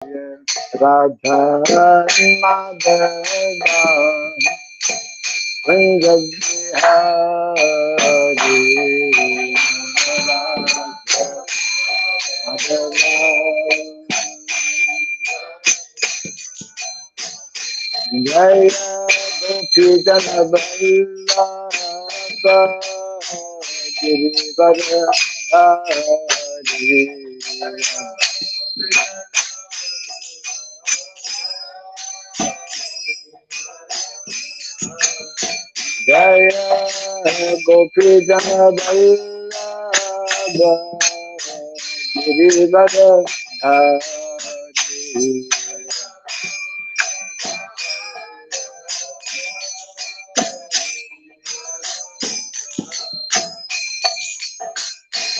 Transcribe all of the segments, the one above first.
Radha Madhava Kunja Bihari Radha Jaya Gopi Jana Vallabha Girivara Hari Jaya Gopi Jana Vallabha Girivara Hari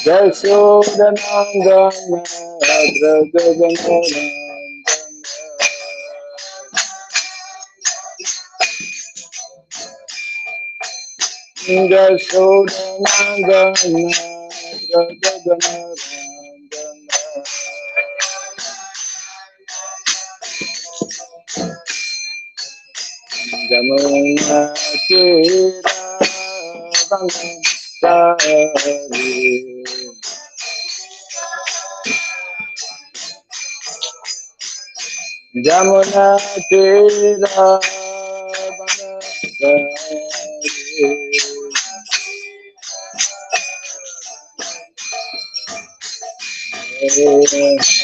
Yashodanandana Brajajanandana Yashodanandana Brajajanandana Jamuna Tira Vanasari Jamuna Tira Vanasari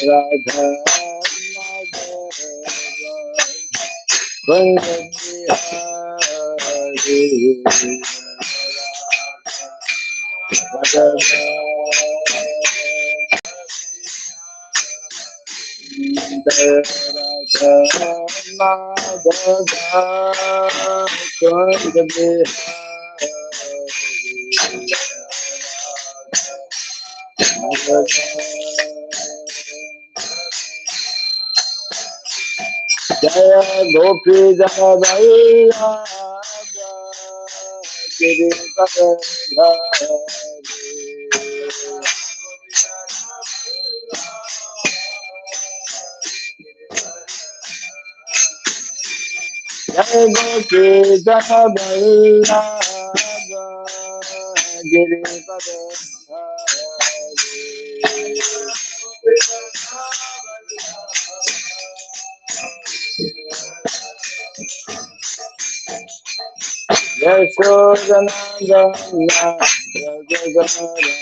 Radha Madhava Jaya Gopi Jana Vallabha Girivara Jaya Gopi Jana Vallabha Girivara Yashodanandana Brajajanandana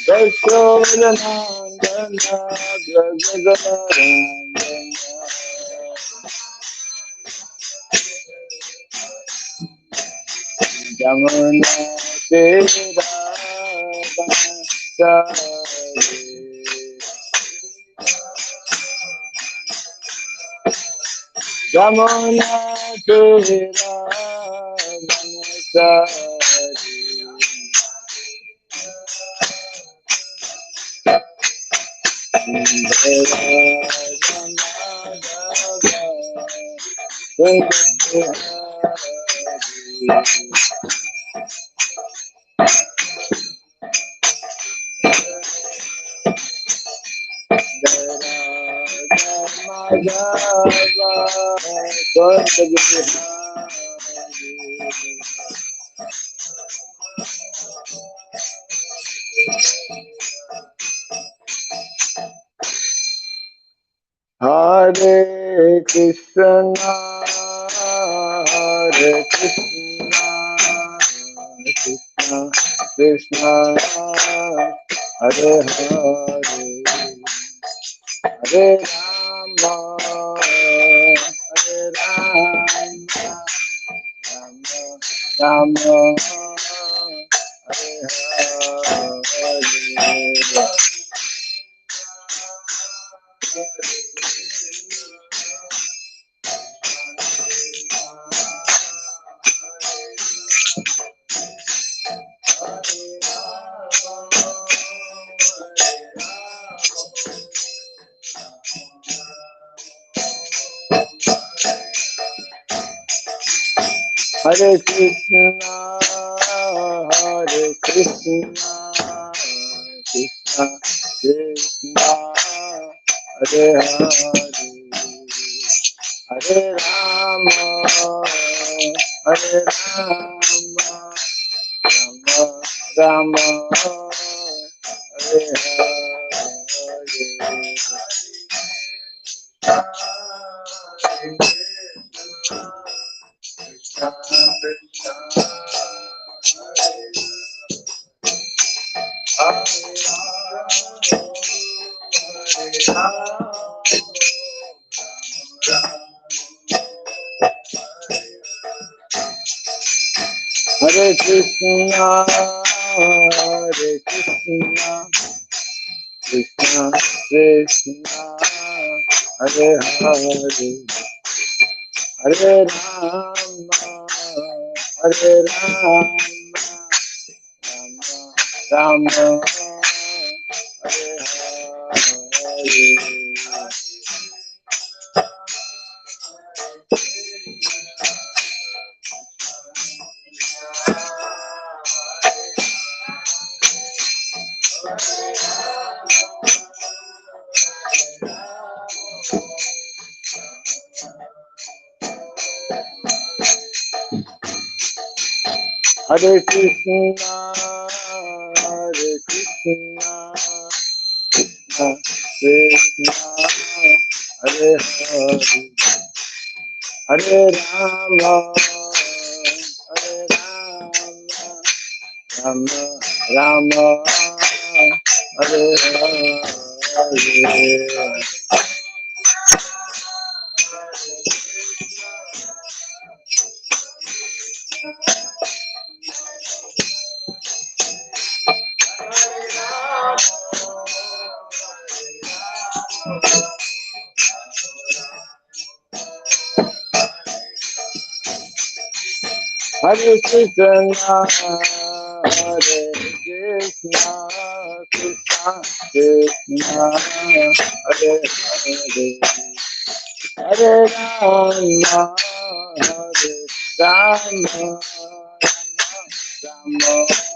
Yashodanandana Brajajanandana Jamuna Tira Vanasari Jamuna Tira Vanasari Hare Krishna, Hare Krishna, Krishna Krishna, Hare Hare, Hare Rama, Hare Rama, Rama Rama, Hare Hare. Hare Krishna, Hare Krishna Krishna Krishna Hare Hare Hare Rama Hare Rama Rama Rama Hare Hare Krishna Hare Krishna Krishna Krishna Hare Hare Hare Rama Hare Rama Rama Rama Hare Hare Krishna Hare Krishna Krishna Krishna Hare Hare Hare Rama Hare Rama Rama Rama Hare Hare Hare Krishna, Hare Krishna, Krishna Krishna, Hare Hare, Hare Rama, Hare Rama, Rama Hare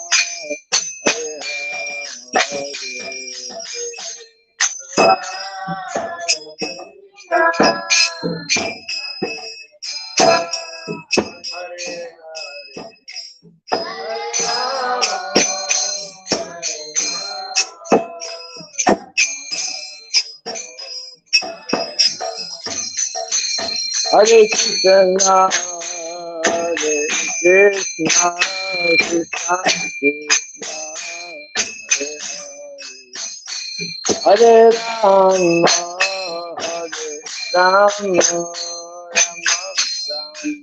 Hare Krishna, Hare Krishna, Krishna Krishna, Hare Hare, Hare Rama, Hare Rama, Rama Rama,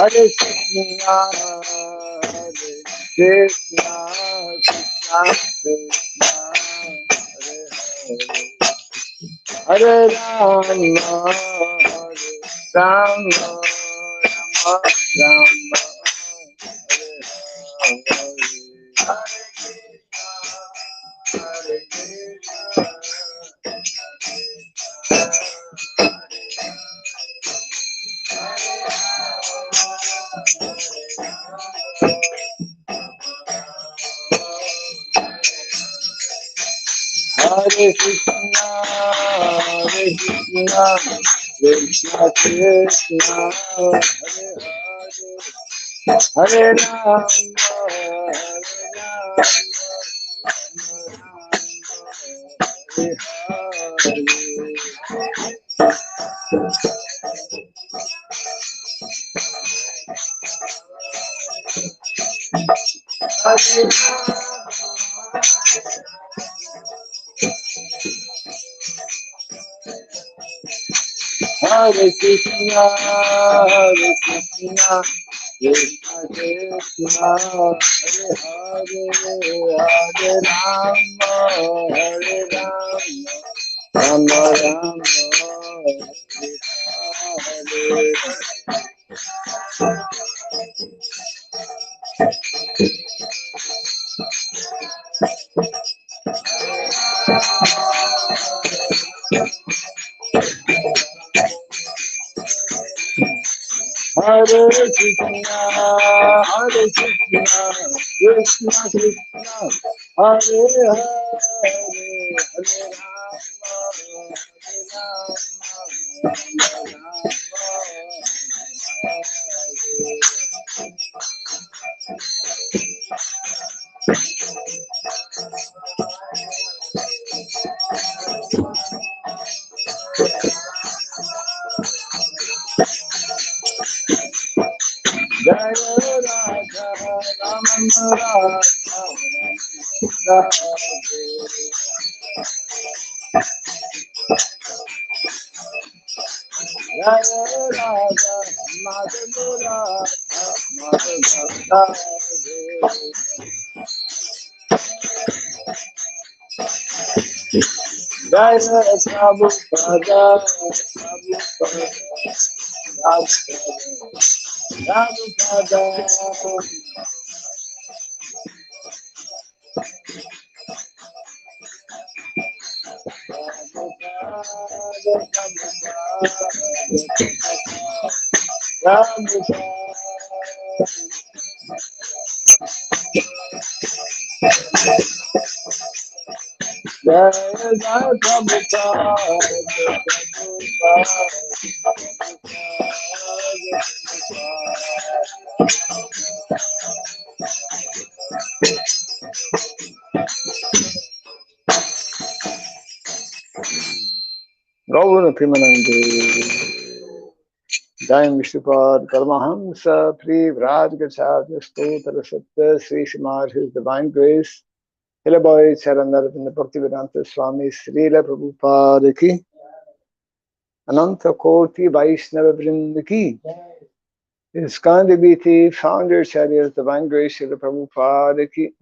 Hare Krishna, Hare Krishna, Krishna Krishna, Hare Hare, Hare Rama, Hare Rama, Rama Rama, Hare Krishna, Hare Krishna, Krishna Krishna, Hare Hare, Hare Rama, Hare Hare Krishna, Hare Krishna, Krishna Krishna, Hare Hare, Hare Rama, Hare Rama, Rama Rama, Hare Hare Krishna, Hare Krishna, Krishna Krishna, Hare Hare, Hare Rama, Jaya Radha, Rama Radha, Jaya Radha, Madhura, Madhura, Jaya Prabhupada, Prabhupada, Gaura Primanande, Jayam Vishnupad, Paramahamsa, Pri Vraj Gacharya, Stotra Satya, Sri Srimad, His Divine Grace, Hilaboy Charanaravinda Bhaktivedanta Swami, Srila Prabhupada Ki, Ananta Koti Vaishnava Vrinda Ki, ISKCON DBT, Founder Charya, Divine Grace, Srila Prabhupada Ki,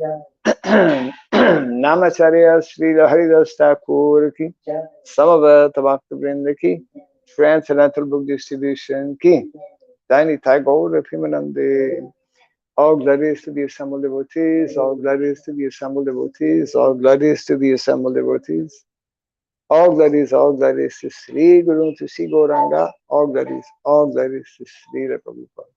Namacharya, Srila Haridas Thakur Ki, Samavata Bhakta Vrinda Ki, Transcendental Book Distribution Ki, Dani Tagore Primanande, all glories to the assembled devotees, all glories to the assembled devotees, all glories to the assembled devotees, all glories to Sri Guru, to Sri Gauranga, all glories to Sri Prabhupada.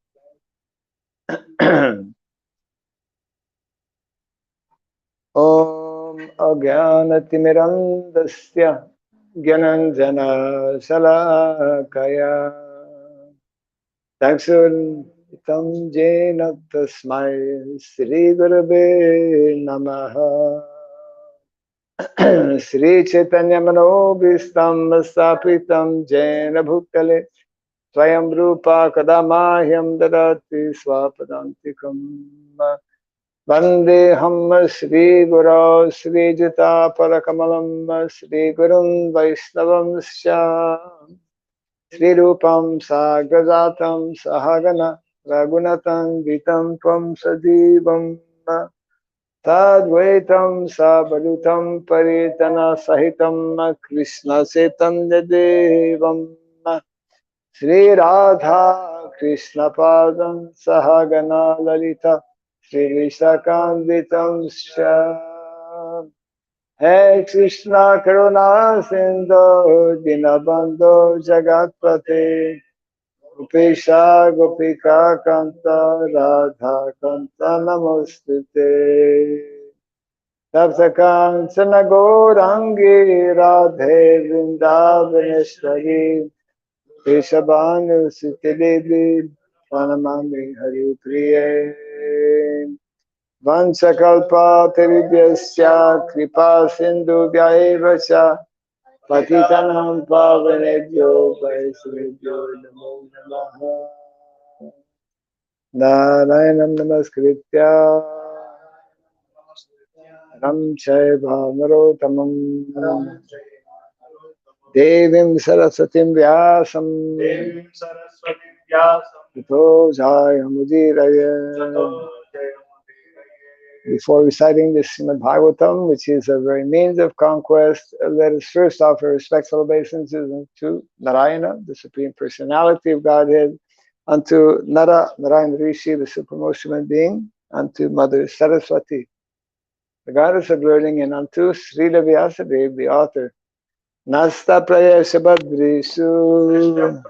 Om Agyanatimirandasya Gyananjana Salakaya Daksuritam Jena Tasmai Sri Gurave Namaha Sri Chaitanya Manobhistam Sapitam Jena Bhutale Swayam Rupa Kadamahyam Dadati Swapadantikam Vandeham Sri Guru Sri Jita Parakamalam Sri Gurun Vaishnavam Shyam Sri Rupam Sagrajatam Sahagana Raghunatan Vitam Tvam Sajivam Tadvaitam Sabadutam Paritana Sahitam Krishna Chaitanya Devam Sri Radha Krishna Padam Sahagana Lalita Sri Visakanditam Shyam Hey Krishna Karuna Sindhu Dinabandhu Jagatpate Gopesha Gopika Kanta Radha Kanta Namostute Tapsakanchana Gaurangi Radhe Vrindavaneshwari Keshabanu Sutidevi Pranamami Hari Priye Vanchakalpa Teribhyasya Kripa Sindhu Vyaevacha Patitanam Pavanebhyo Vaishnavibhyo Namo Namaha Narayanam Namaskritya Ram Chaiva Narotamam Devim Saraswatim Vyasam Tito Jayamudiraye. Before reciting the Srimad Bhagavatam, which is a very means of conquest, let us first offer respectful obeisances to Narayana, the Supreme Personality of Godhead, unto Narayana Rishi, the Supreme Human Being, unto Mother Saraswati, the Goddess of Learning, and unto Srila Vyasadeva, the author. Nasta Prayesha Badrishu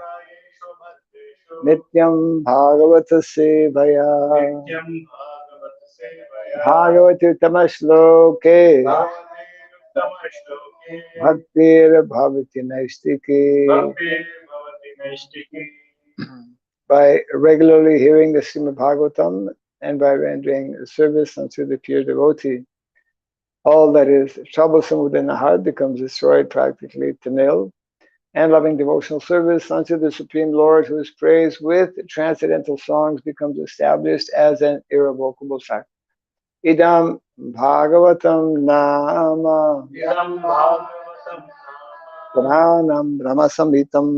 Nityam Bhagavata Sevaya Bhagavati Tamashloke Bhaktir Bhavati Naistiki. By regularly hearing the Srimad Bhagavatam and by rendering service unto the pure devotee, all that is troublesome within the heart becomes destroyed practically to nil, and loving devotional service unto the Supreme Lord, who is praised with transcendental songs, becomes established as an irrevocable fact. Idam Bhagavatam Nama Puranam Brahmasamhitam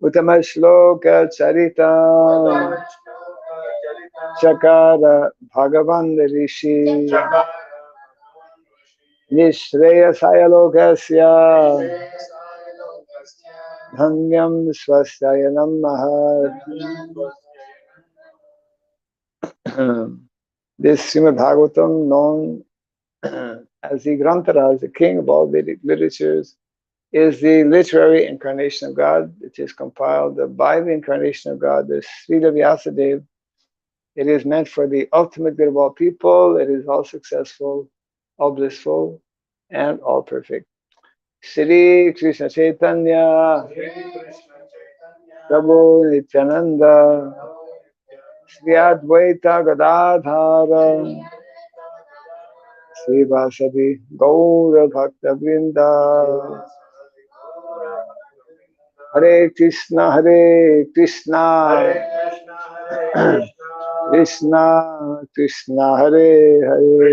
Uttama Shloka Charitam Chakara Bhagavan Rishi Nishreyasaya Lokasya Dhanyam Swasthayanam Mahat. This Srimad Bhagavatam, known as the Granthara, the king of all Vedic literatures, is the literary incarnation of God. It is compiled by the incarnation of God, the Srila Vyasadeva. It is meant for the ultimate good of all people. It is all successful, all blissful, and all perfect. Shri Krishna Chaitanya Prabhu Nityananda Shri Advaita Gadadhara Shri Vasadi Gaura Bhakta Vrinda. Hare Krishna Krishna Krishna Hare Hare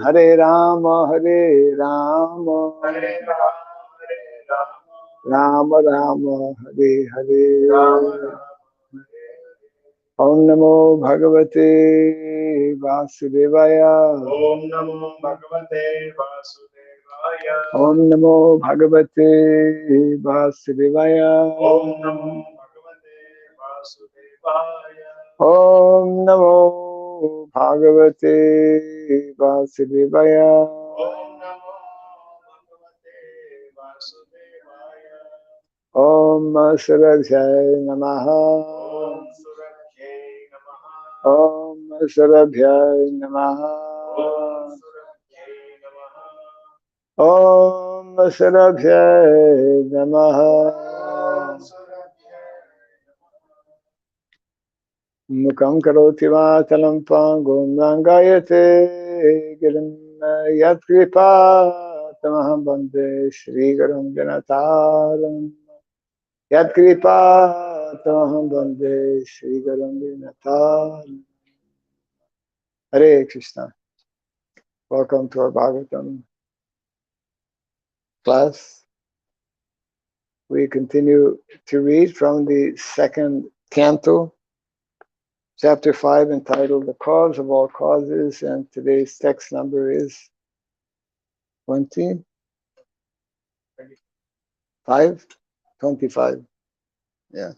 Hare Rama Rama Rama Hare Hare. Om Namo Bhagavate Vasudevaya. Om Namo Bhagavate Vasudevaya. Om Namo Bhagavate Vasudevaya. Om Namo Bhagavate Vasudevaya. Om Namo Bhagavate Vasudevaya. Om Namo Bhagavate Vasudevaya. Om Surabhyay Namaha. Om Surabhyay Namaha. Om Surabhyay Namaha. Om Surabhyay Namaha. Om Surabhyay Namaha. Mukam karoti vātalam pāṅgum rangayate girim yat kripa tamaham bande Shri Gurum Ganataram. Yat kripa tamaham bande Shri Gurum Ganataram. Hare Krishna. Welcome to our Bhagavatam class. We continue to read from the second canto, Chapter 5, entitled The Cause of All Causes, and today's text number is 25? 25. Yeah.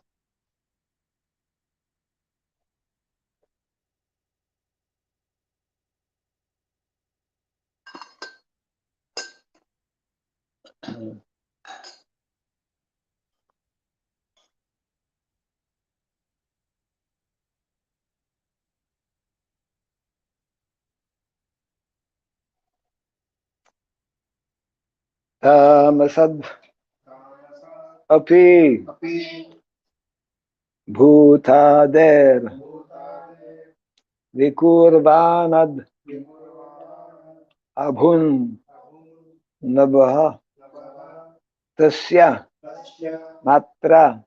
Tamasad api bhutader vikurvanad abhun nabha tasya matra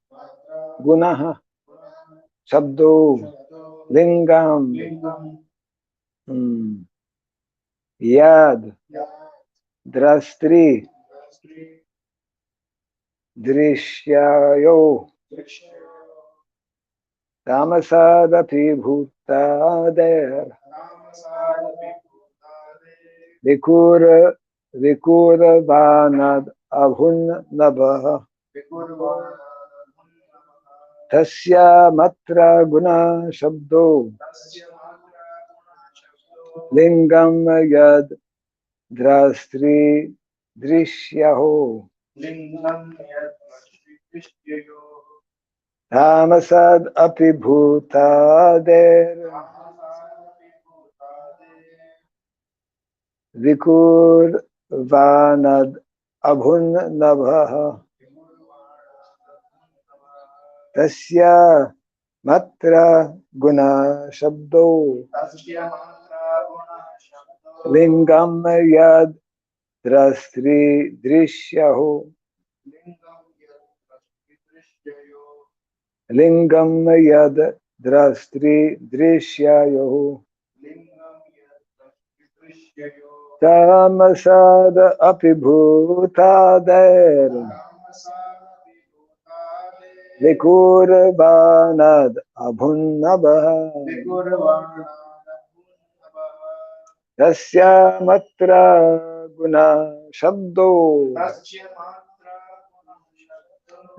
gunaha sabdo lingam yad drastri drishyayo tamasadapi bhutader vikurvanad abhun nabha tasya matra guna shabdo lingam yad drastri drishyaho Tamasad api bhutader vikur vanad abhun nabha tasya matra guna shabdo lingam yad drastri drishyaho lingam yad drastri drishyayo tamasad api bhutader vikur vanad abhun nabha tasya matra guna shabdo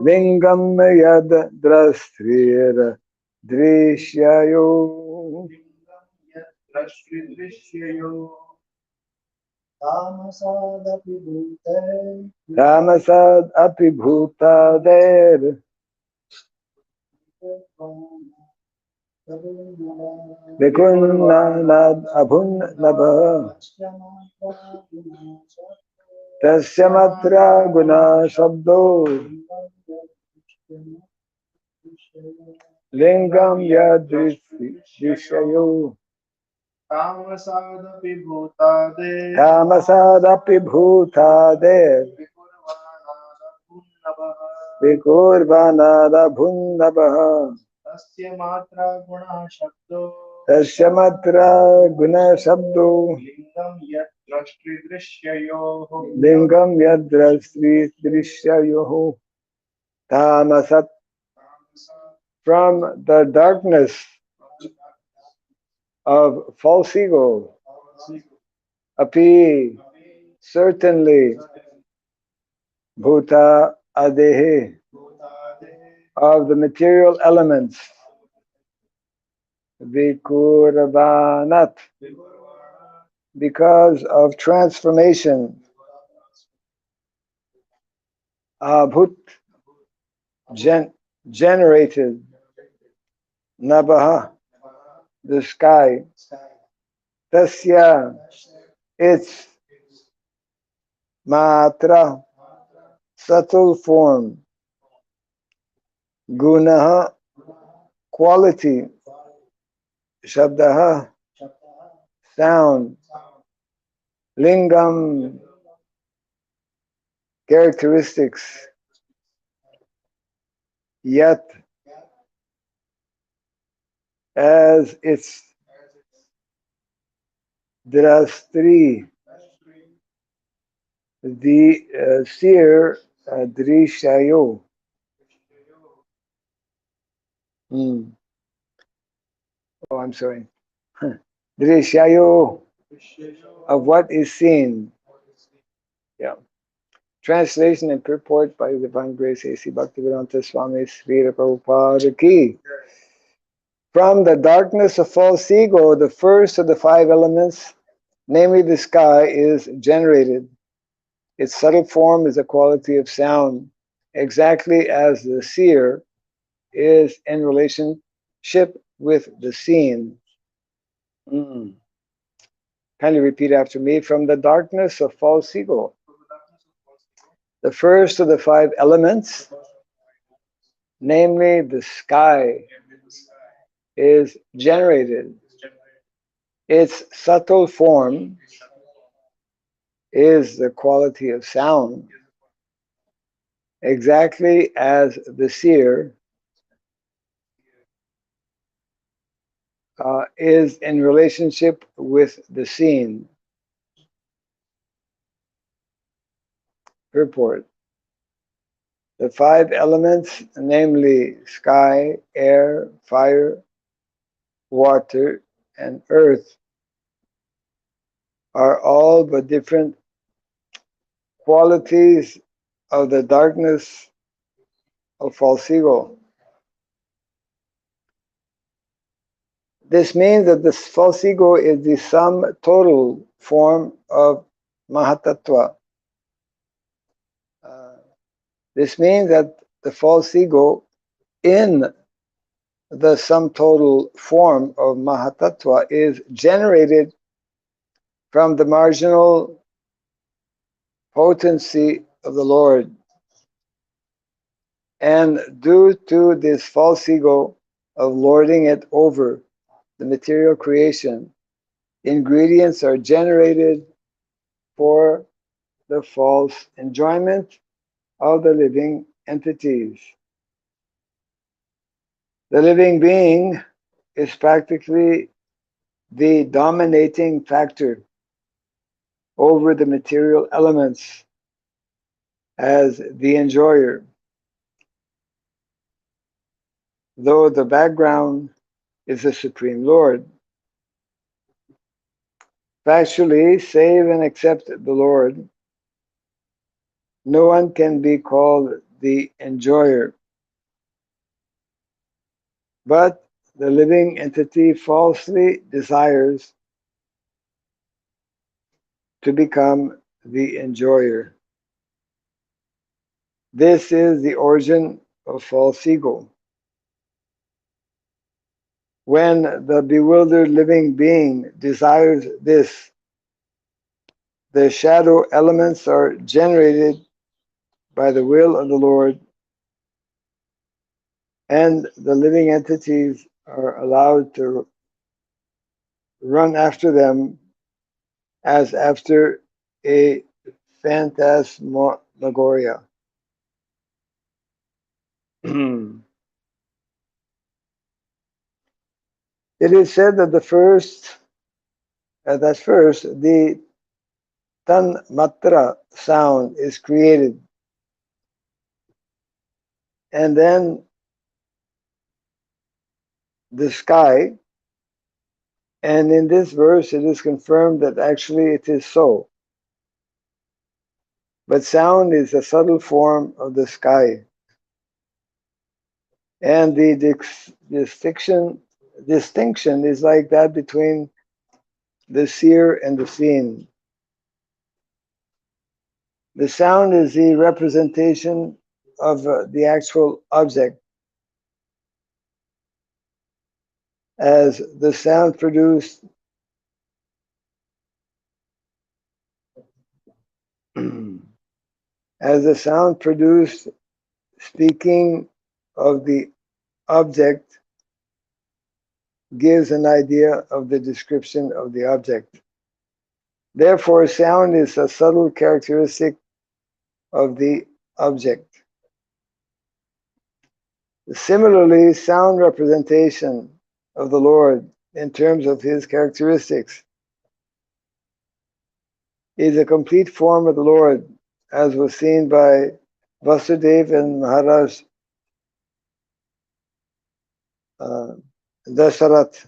lingam yad drastrir drishyayo tamasad api bhutader vikunanad abhun nabha tasya matra guna shabdo lingam yad drishyayo tamasad api bhutader vikur vanad abhun nabha tasya matra guna shabdo lingam yad drishyayo tamasat from the darkness of false ego api certainly bhuta adehe of the material elements vikurvanat because of transformation abhut generated nabaha the sky tasya its matra subtle form gunaha quality shabdaha sound lingam characteristics yet as its drastri the seer drishayo oh I'm sorry drishayo of what is seen. Yeah. Translation and purport by the Divine Grace A.C. Bhaktivedanta Swami Sridham Prabhupada Ki. From the darkness of false ego, the first of the five elements, namely the sky, is generated. Its subtle form is a quality of sound, exactly as the seer is in relationship with the seen. Kindly repeat after me. From the darkness of false ego, the first of the five elements, namely the sky, is generated. Its subtle form is the quality of sound, exactly as the seer is in relationship with the seen. Purport. The five elements, namely sky, air, fire, water, and earth, are all but different qualities of the darkness of false ego. This means that the false ego is the sum total form of Mahatattva. This means that the false ego in the sum total form of Mahatattva is generated from the marginal potency of the Lord. And due to this false ego of lording it over the material creation, ingredients are generated for the false enjoyment of the living entities. The living being is practically the dominating factor over the material elements as the enjoyer, though the background is the Supreme Lord. Factually, save and except the Lord, no one can be called the enjoyer. But the living entity falsely desires to become the enjoyer. This is the origin of false ego. When the bewildered living being desires this, the shadow elements are generated by the will of the Lord, and the living entities are allowed to run after them as after a phantasmagoria. It is said that first the tanmatra sound is created, and then the sky. And in this verse, it is confirmed that actually it is so. But sound is a subtle form of the sky. And the distinction is like that between the seer and the seen. The sound is the representation of the actual object, as the sound produced speaking of the object gives an idea of the description of the object. Therefore, sound is a subtle characteristic of the object. Similarly, sound representation of the Lord in terms of his characteristics is a complete form of the Lord, as was seen by Vasudeva and Maharaj Dasharat,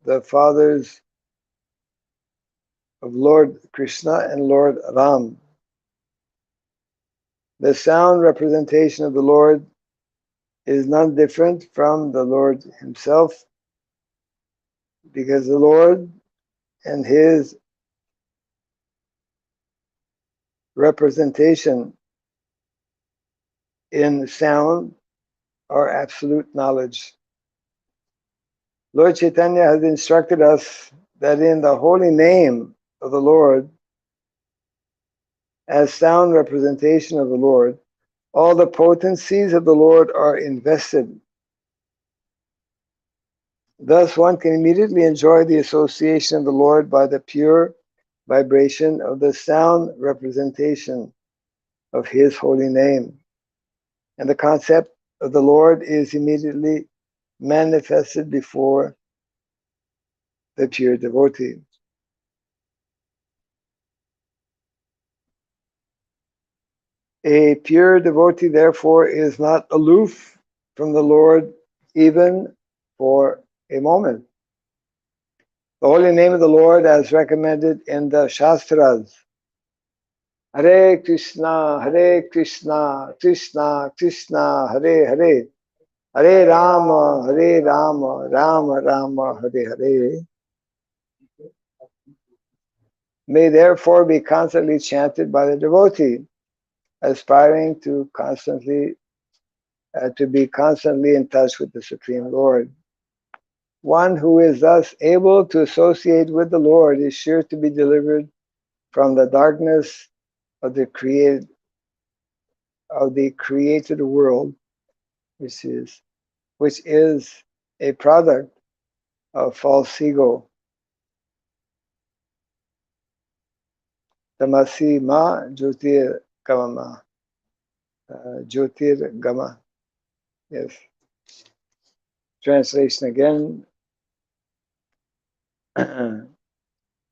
the fathers of Lord Krishna and Lord Ram. The sound representation of the Lord is none different from the Lord himself, because the Lord and his representation in sound are absolute knowledge. Lord Chaitanya has instructed us that in the holy name of the Lord, as sound representation of the Lord, all the potencies of the Lord are invested. Thus, one can immediately enjoy the association of the Lord by the pure vibration of the sound representation of his holy name. And the concept of the Lord is immediately manifested before the pure devotee. A pure devotee, therefore, is not aloof from the Lord even for a moment. The holy name of the Lord, as recommended in the Shastras, Hare Krishna, Krishna Krishna, Hare Hare, Hare Rama, Rama Rama, Hare Hare, may therefore be constantly chanted by the devotee, aspiring to constantly to be constantly in touch with the Supreme Lord. One who is thus able to associate with the Lord is sure to be delivered from the darkness of the created world, which is a product of false ego. Tamasi ma jyotir gamama. Jyotir gama. Yes. Translation again.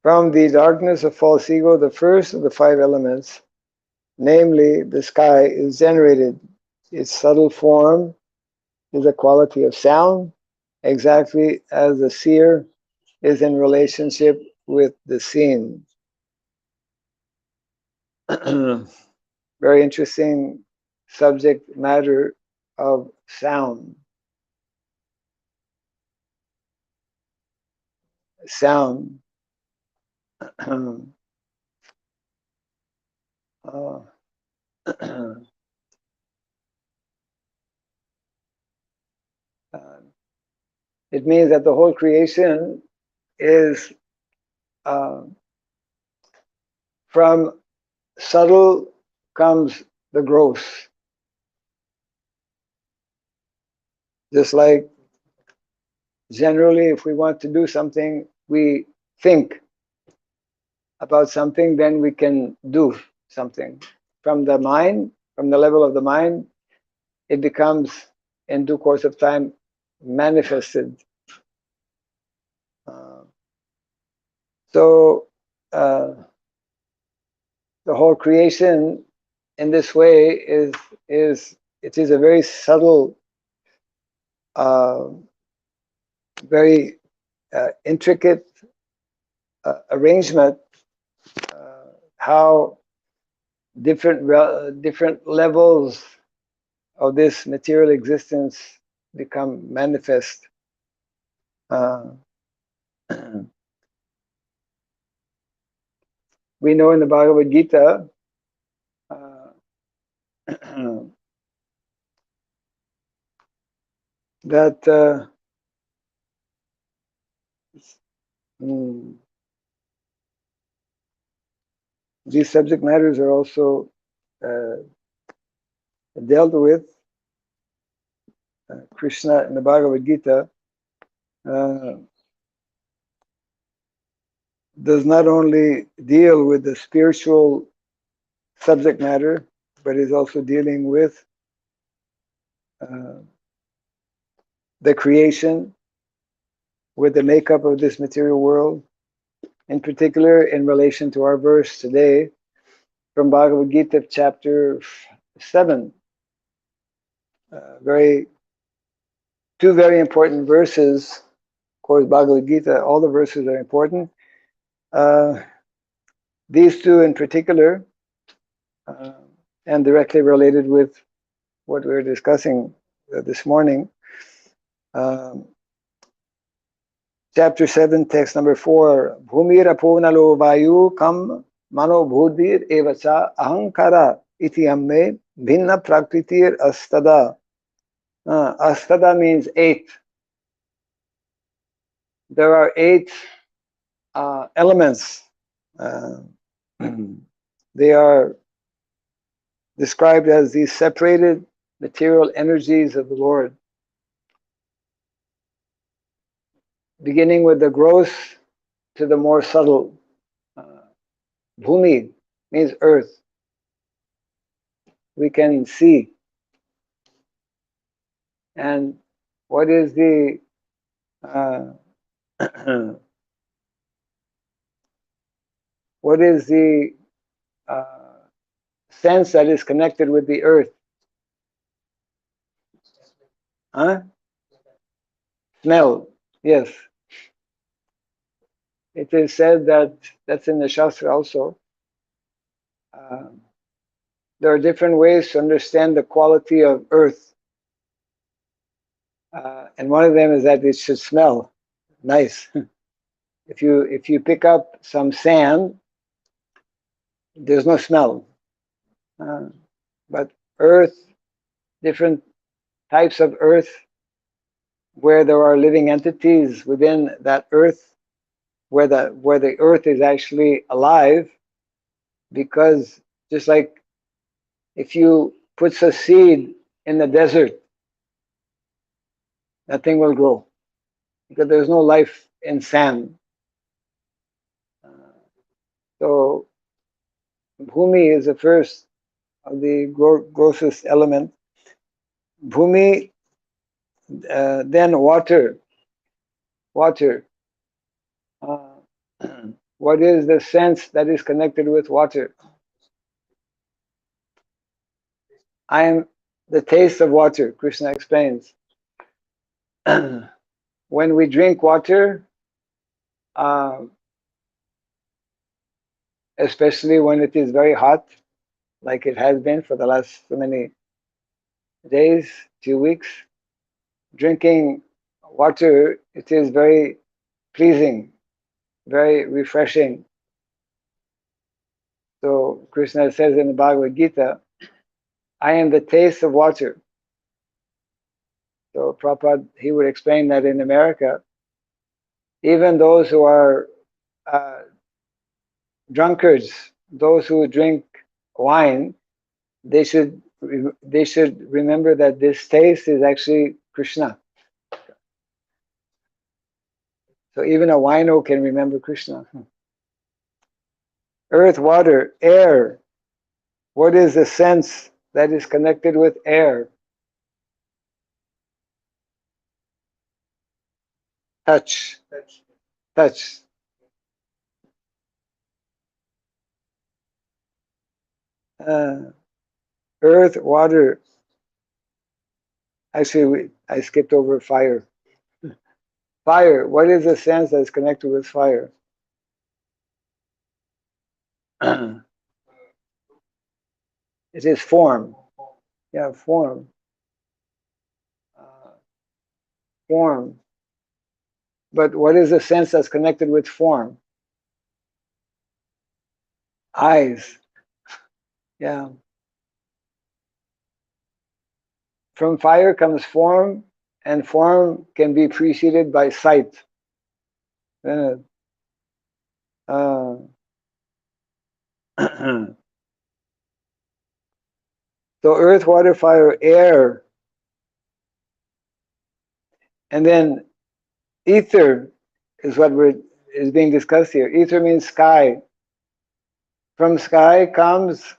From the darkness of false ego, the first of the five elements, namely the sky, is generated. Its subtle form is a quality of sound, exactly as the seer is in relationship with the seen. Very interesting subject matter of sound. Sound. uh, it means that the whole creation is from subtle comes the gross. Just like generally, if we want to do something, we think about something, then we can do something. From the mind, from the level of the mind, it becomes, in due course of time, manifested. So the whole creation, in this way, it is a very subtle, very intricate arrangement. How different levels of this material existence become manifest. We know in the Bhagavad Gita that these subject matters are also dealt with. Krishna in the Bhagavad Gita does not only deal with the spiritual subject matter, but is also dealing with the creation, with the makeup of this material world, in particular in relation to our verse today from Bhagavad Gita chapter 7. Two very important verses. Of course, Bhagavad Gita, all the verses are important. These two in particular, and directly related with what we were discussing this morning. Chapter 7, text number 4. Bhumir apunalo vayu kam mano bhudbir evacha ahankara iti amme bhinna prakritir astada. Astada means 8. There are 8 elements. They are described as these separated material energies of the Lord, beginning with the gross to the more subtle. Bhumi means earth. We can see. And what is the what is the sense that is connected with the earth? Huh? Smell. Yes. It is said that, that's in the Shastra also. There are different ways to understand the quality of earth. And one of them is that it should smell nice. If you pick up some sand, there's no smell. But earth, different types of earth where there are living entities within that earth, where the earth is actually alive, because just like if you put a seed in the desert, nothing will grow because there's no life in sand. So Bhumi is the first of the grossest element. Bhumi, then water. Water. What is the sense that is connected with water? I am the taste of water, Krishna explains. When we drink water, especially when it is very hot, like it has been for the last so many days, 2 weeks, drinking water, it is very pleasing, very refreshing. So Krishna says in the Bhagavad Gita, I am the taste of water. So Prabhupada, he would explain that in America, even those who are drunkards, those who drink wine, they should remember that this taste is actually Krishna. So even a wino can remember Krishna. Earth, water, air. What is the sense that is connected with air? Touch. Touch. Earth, water. Actually, I skipped over fire. Fire. What is the sense that is connected with fire? It is form. Yeah, form. Form. But what is the sense that's connected with form? Eyes. Yeah. From fire comes form, and form can be preceded by sight. Uh, so earth, water, fire, air, and then ether is what is being discussed here. Ether means sky. From sky comes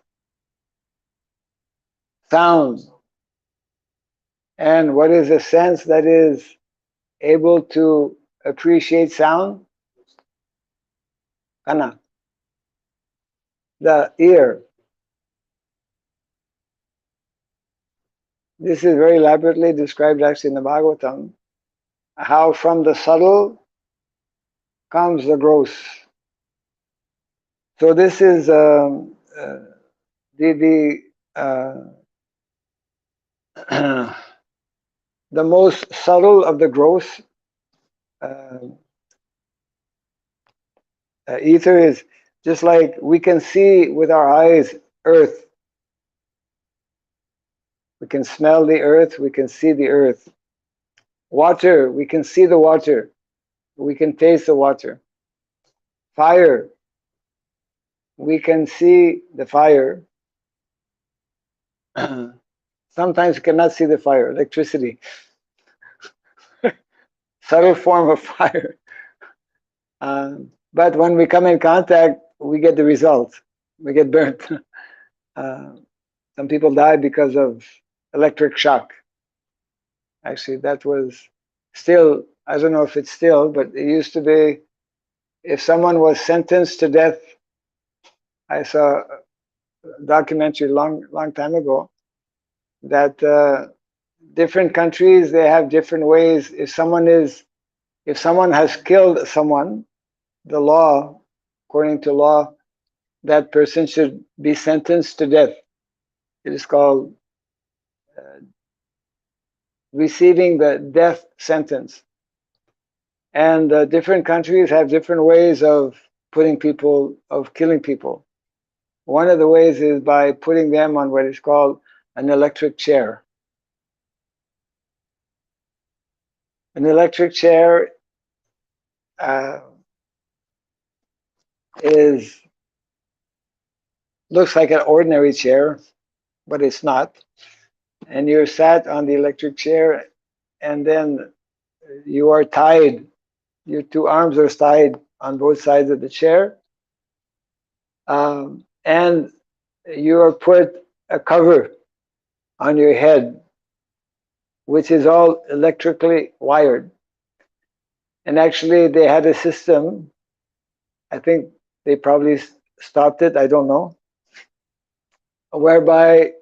sound. And what is the sense that is able to appreciate sound? Kana. The ear. This is very elaborately described actually in the Bhagavatam, how from the subtle comes the gross. So this is the the most subtle of the gross. Ether is just like we can see with our eyes earth. We can smell the earth, we can see the earth. Water, we can see the water, we can taste the water. Fire, we can see the fire. Sometimes we cannot see the fire. Electricity, subtle form of fire. But when we come in contact, we get the result. We get burnt. Some people die because of electric shock. Actually, that was still, I don't know if it's still, but it used to be, if someone was sentenced to death, I saw a documentary long time ago, that different countries, they have different ways. If someone has killed someone, the law, according to law, that person should be sentenced to death. It is called receiving the death sentence. And different countries have different ways of killing people. One of the ways is by putting them on what is called an electric chair. An electric chair looks like an ordinary chair, but it's not. And you're sat on the electric chair, and then you are tied. Your two arms are tied on both sides of the chair, and you are put a cover on your head, which is all electrically wired. And actually, they had a system. I think they probably stopped it. I don't know. Whereby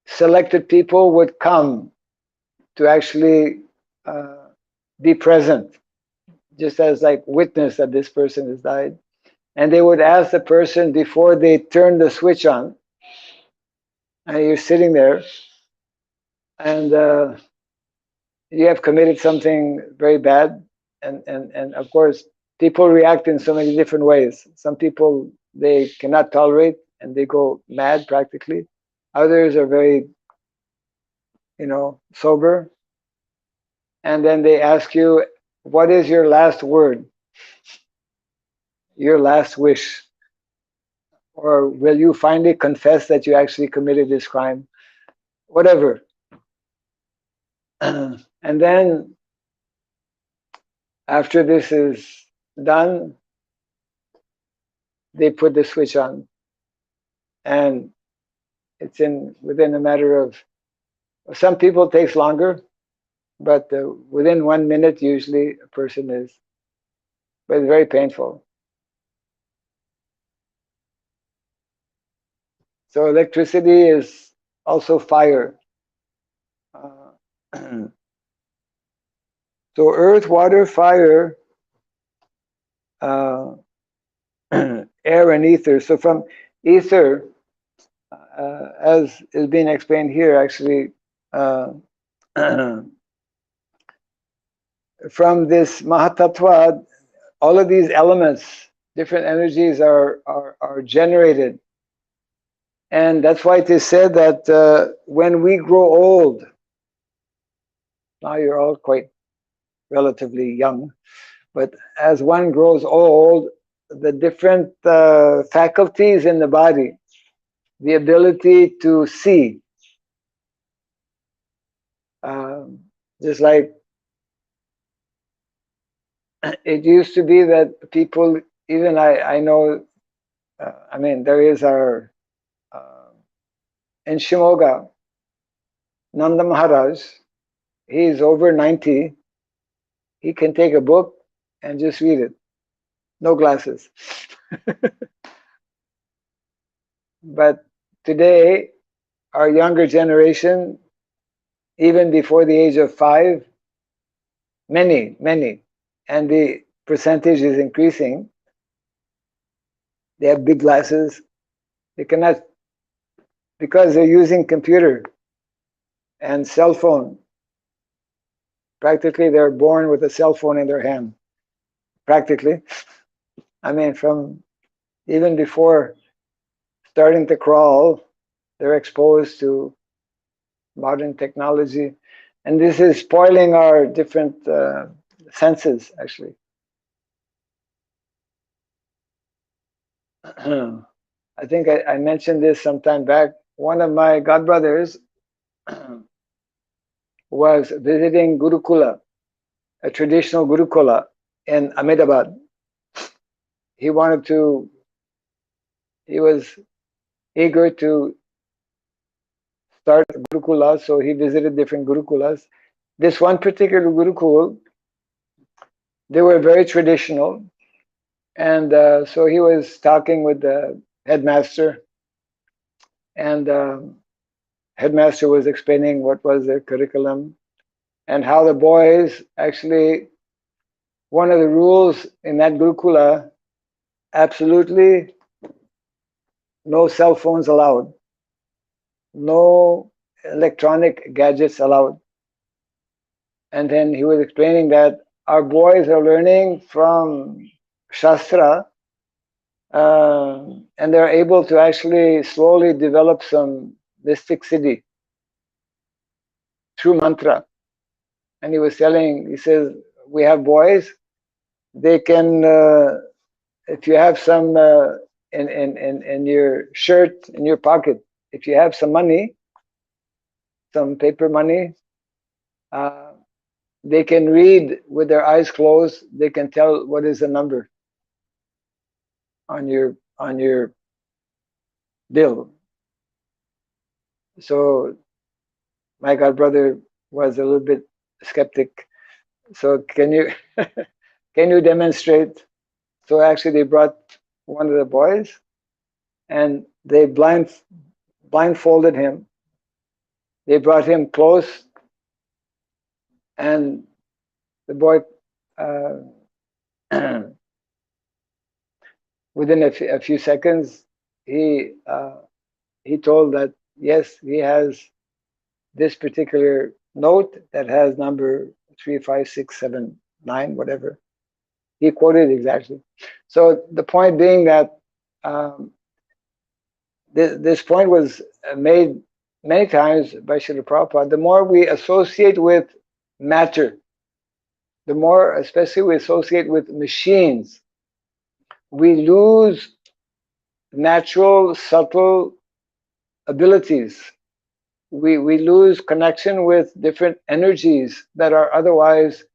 selected people would come to actually be present, just as like witness that this person has died. And they would ask the person before they turn the switch on, and you're sitting there, and you have committed something very bad, and of course people react in so many different ways. Some people, they cannot tolerate and they go mad practically. Others are very, sober. And then they ask you, what is your last word, your last wish, or will you finally confess that you actually committed this crime, whatever. And then after this is done, they put the switch on, and it's within a matter of, some people it takes longer, but within 1 minute usually a person is, but it's very painful. So electricity is also fire. So earth, water, fire, air and ether. So from ether, as is being explained here, actually, from this Mahatattva, all of these elements, different energies are generated. And that's why it is said that when we grow old, now you're all quite relatively young, but as one grows old, the different faculties in the body, the ability to see, just like it used to be that people, even I know, I mean, there is our, in Shimoga, Nanda Maharaj, he's over 90, he can take a book and just read it, no glasses. But today, our younger generation, even before the age of 5, many, and the percentage is increasing, they have big glasses. They cannot, because they're using computer and cell phone. Practically, they're born with a cell phone in their hand. Practically. I mean, from even before starting to crawl, they're exposed to modern technology. And this is spoiling our different senses, actually. I think I mentioned this some time back. One of my godbrothers was visiting Gurukula, a traditional Gurukula in Ahmedabad. He was eager to start Gurukula, so he visited different Gurukulas. This one particular Gurukul, they were very traditional, and so he was talking with the headmaster, and headmaster was explaining what was their curriculum and how the boys actually, one of the rules in that Gurukula, absolutely no cell phones allowed, no electronic gadgets allowed. And then he was explaining that our boys are learning from Shastra, and they're able to actually slowly develop some mystic siddhi through mantra. and he was telling, he says, we have boys, they can, if you have some in your shirt, in your pocket, if you have some money, some paper money, uh, they can read with their eyes closed, they can tell what is the number on your bill. So my god brother was a little bit skeptic. So can you can you demonstrate? So actually they brought one of the boys and they blindfolded him. They brought him close, and the boy, uh, within a few seconds, he told that yes, he has this particular note that has number 35679, whatever. He quoted exactly. So the point being that um, this point was made many times by Srila Prabhupada. The more we associate with matter, the more, especially we associate with machines, we lose natural, subtle abilities. We lose connection with different energies that are otherwise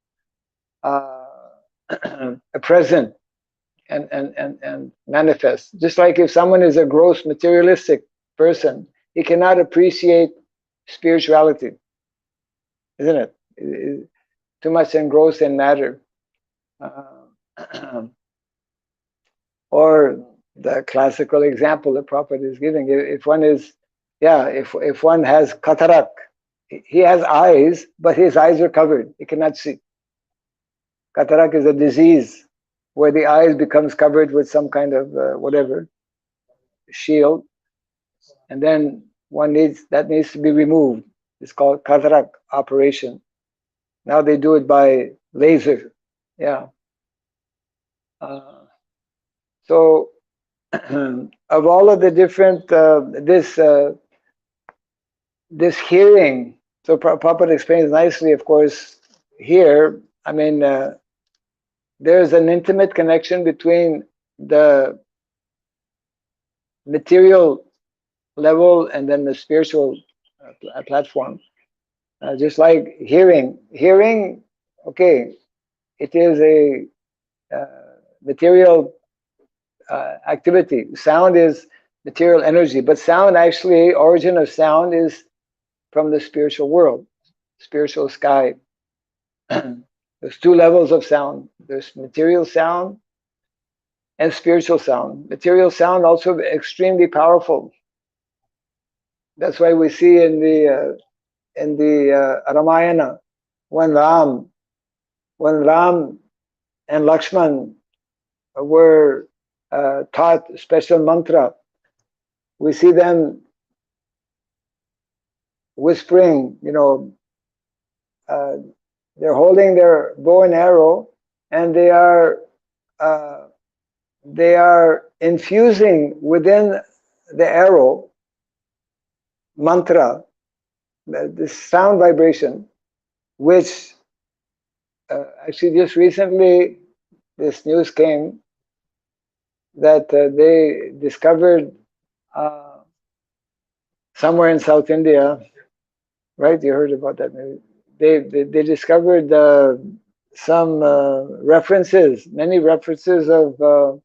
uh, present and manifest. Just like if someone is a gross materialistic person, he cannot appreciate spirituality, isn't it? Too much engrossed in matter. Or the classical example the Prophet is giving, if one is, yeah, if one has cataract, he has eyes, but his eyes are covered, he cannot see. Cataract is a disease where the eyes becomes covered with some kind of whatever shield, and then that needs to be removed. It's called cataract operation. Now they do it by laser. Yeah. So of all of the different this hearing, so Prabhupada explains nicely, of course, here, I mean, there's an intimate connection between the material level and then the spiritual platform. Just like hearing, okay, it is a material activity. Sound is material energy, but sound actually, origin of sound is from the spiritual world, spiritual sky. There's two levels of sound. There's material sound and spiritual sound. Material sound also extremely powerful. That's why we see in the Ramayana, when Ram and Lakshman were taught special mantra, we see them whispering, they're holding their bow and arrow, and they are infusing within the arrow mantra, this sound vibration, which actually just recently this news came that they discovered somewhere in South India, right? You heard about that maybe. They discovered some many references of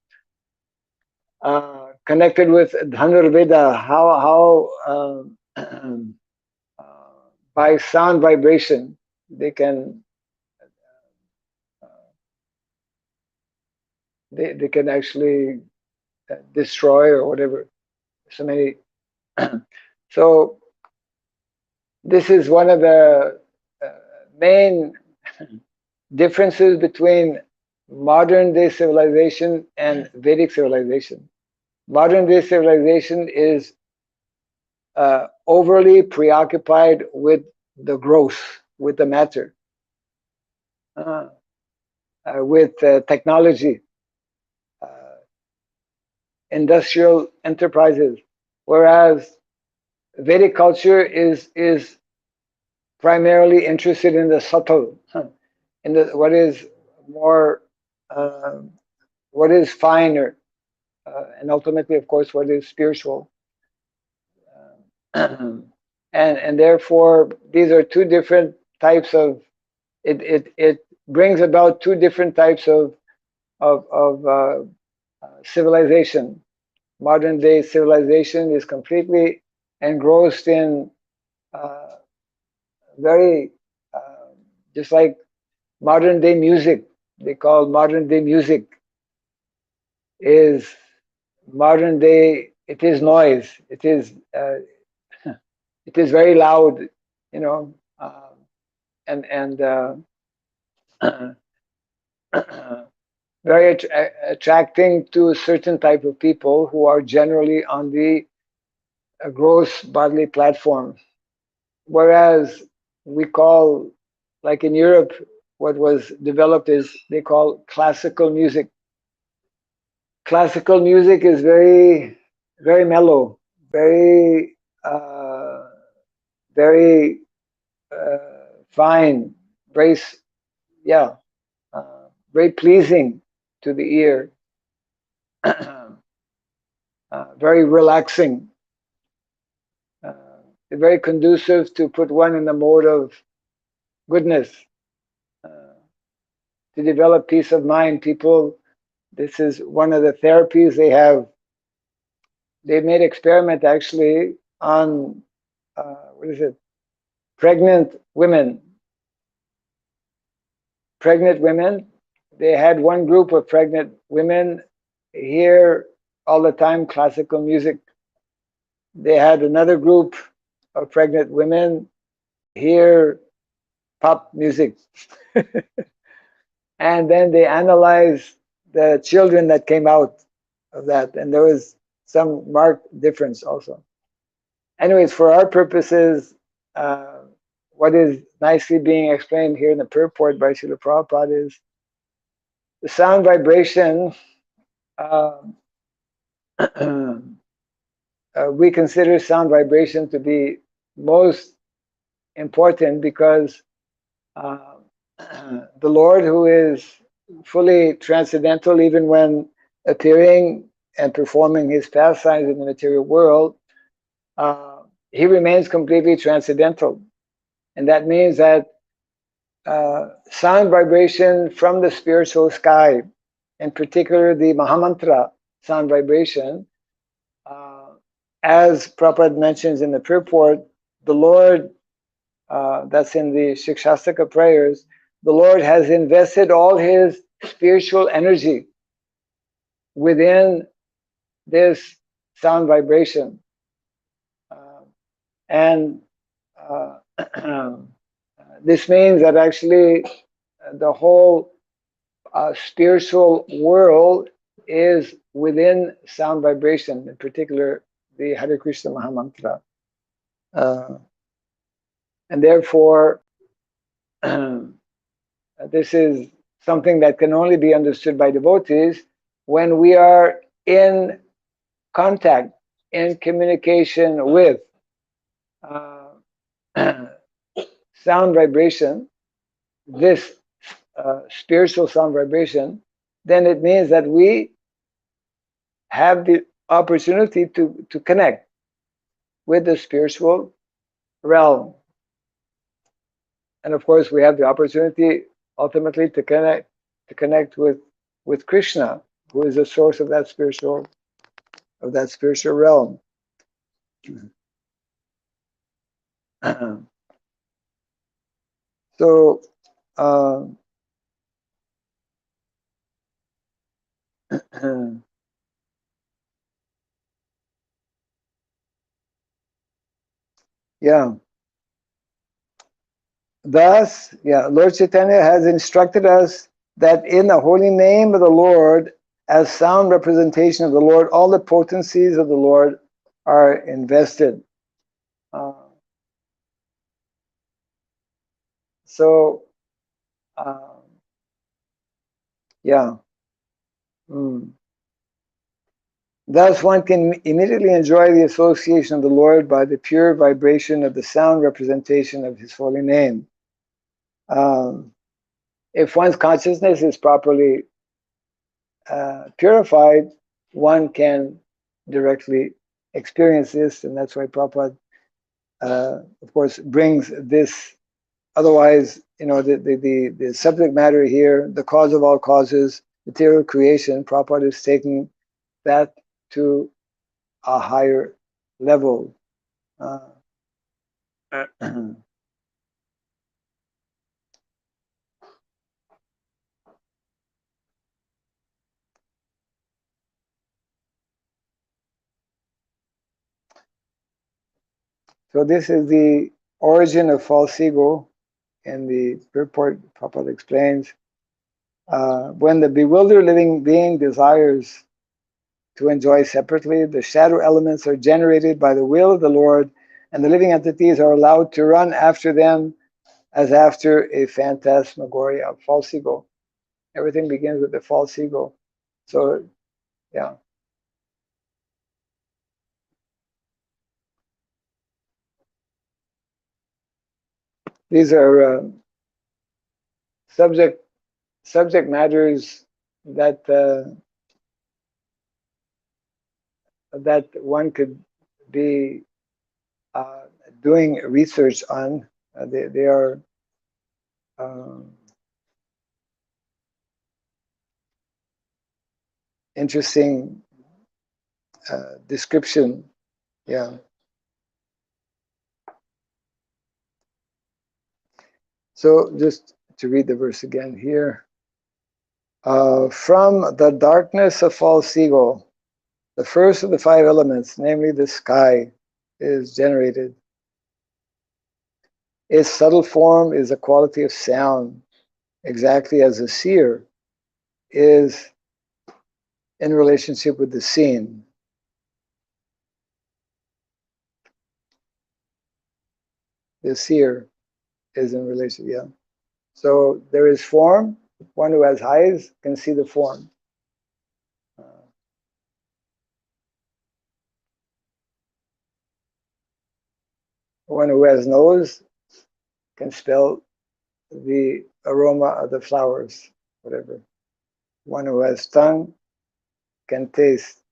connected with Dhanurveda, how by sound vibration they can they can actually destroy or whatever. So many. So this is one of the main differences between modern day civilization and Vedic civilization. Modern day civilization is overly preoccupied with the gross, with the matter, with technology, industrial enterprises, whereas Vedic culture is primarily interested in the subtle, in the what is more, uh, what is finer, and ultimately, of course, what is spiritual. And therefore, these are two different types of. It brings about two different types of civilization. Modern day civilization is completely engrossed in uh, very just like modern day music. They call modern day music is modern day. It is noise. It is very loud, you know, and very attracting to a certain type of people who are generally on the gross bodily platform. Whereas we call, like in Europe, what was developed is they call classical music. Classical music is very, very mellow, very, very fine, very, yeah, very pleasing to the ear, very relaxing, uh, very conducive to put one in the mode of goodness, uh, to develop peace of mind. People, this is one of the therapies they have. They made experiment actually on what is it? Pregnant women. Pregnant women. They had one group of pregnant women hear all the time classical music. They had another group of pregnant women hear pop music. And then they analyzed the children that came out of that, and there was some marked difference also. Anyways, for our purposes, uh, what is nicely being explained here in the purport by Srila Prabhupada is the sound vibration. Uh, we consider sound vibration to be most important because uh, the Lord, who is fully transcendental, even when appearing and performing his pastimes in the material world, he remains completely transcendental. And that means that sound vibration from the spiritual sky, in particular the Mahamantra sound vibration, as Prabhupada mentions in the purport, the Lord, that's in the Shikshastika prayers, the Lord has invested all his spiritual energy within this sound vibration. And this means that actually the whole spiritual world is within sound vibration, in particular the Hare Krishna Mahamantra. And therefore, this is something that can only be understood by devotees when we are in contact, in communication with sound vibration, this spiritual sound vibration, then it means that we have the opportunity to connect with the spiritual realm. And of course, we have the opportunity ultimately to connect with Krishna, who is the source of that spiritual realm. So yeah. Thus, yeah, Lord Chaitanya has instructed us that in the holy name of the Lord, as sound representation of the Lord, all the potencies of the Lord are invested. Uh, so, yeah. Mm. Thus, one can immediately enjoy the association of the Lord by the pure vibration of the sound representation of His holy name. If one's consciousness is properly purified, one can directly experience this, and that's why Prabhupada, of course, brings this. Otherwise, the subject matter here, the cause of all causes, material creation, Prabhupada is taking that to a higher level. So this is the origin of false ego. In the purport, Prabhupada explains, when the bewildered living being desires to enjoy separately, the shadow elements are generated by the will of the Lord, and the living entities are allowed to run after them as after a phantasmagoria of false ego. Everything begins with the false ego. So, yeah. These are subject matters that that one could be doing research on. They are interesting description. Yeah. So just to read the verse again here. From the darkness of false ego, the first of the five elements, namely the sky, is generated. Its subtle form is a quality of sound, exactly as a seer is in relationship with the seen. The seer is in relation, yeah. So there is form. One who has eyes can see the form. One who has nose can smell the aroma of the flowers, whatever. One who has tongue can taste.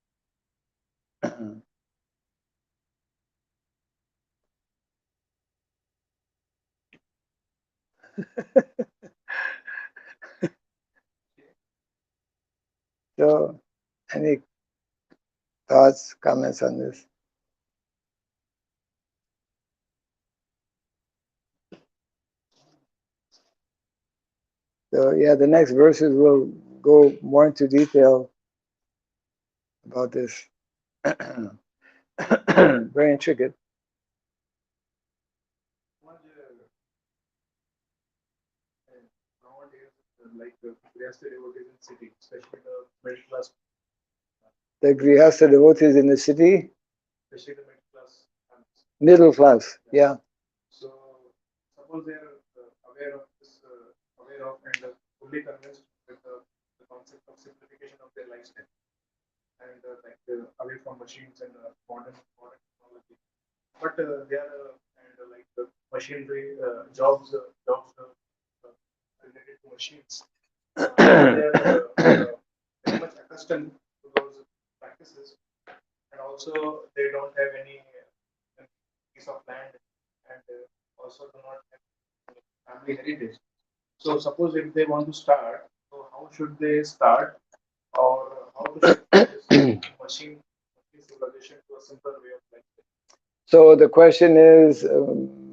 So, any thoughts, comments on this? So, yeah, the next verses will go more into detail about this. Very intricate. Like the Grihastha devotees in city, especially the middle class. The Grihastha devotees in the city, Especially the middle class. middle class, yeah. So suppose they are aware of this, aware of and fully convinced with the concept of simplification of their lifestyle and like away from machines and modern technology. But they are and like the machinery jobs related to machines. They are very much accustomed to those practices, and also they don't have any piece of land and also do not have family heritage. So suppose if they want to start, so how should they start, or how to shift this machine civilization to a simple way of life? So the question is,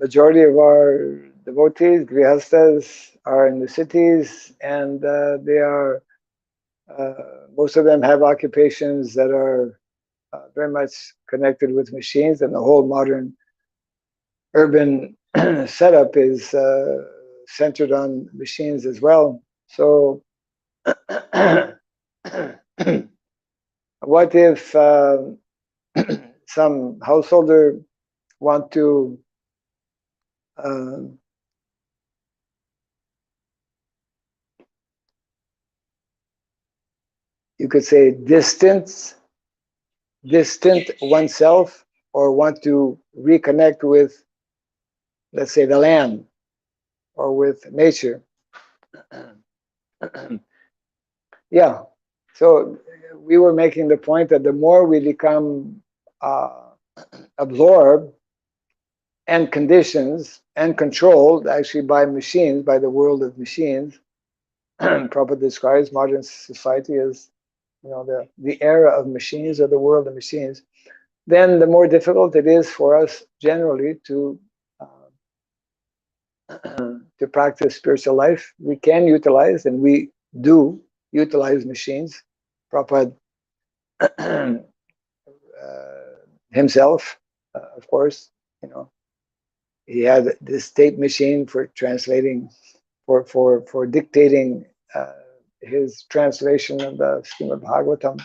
majority of our devotees, grihastas, are in the cities, and they are, most of them have occupations that are very much connected with machines, and the whole modern urban setup is centered on machines as well. So what if some householder want to you could say distance distant oneself or want to reconnect with, let's say, the land or with nature. Yeah. So we were making the point that the more we become absorbed and conditions and controlled actually by machines, by the world of machines, Prabhupada describes modern society as, the era of machines or the world of machines, then the more difficult it is for us generally to to practice spiritual life. We can utilize, and we do utilize machines. Prabhupada himself, of course, he had this tape machine for translating, for dictating his translation of the Srimad Bhagavatam.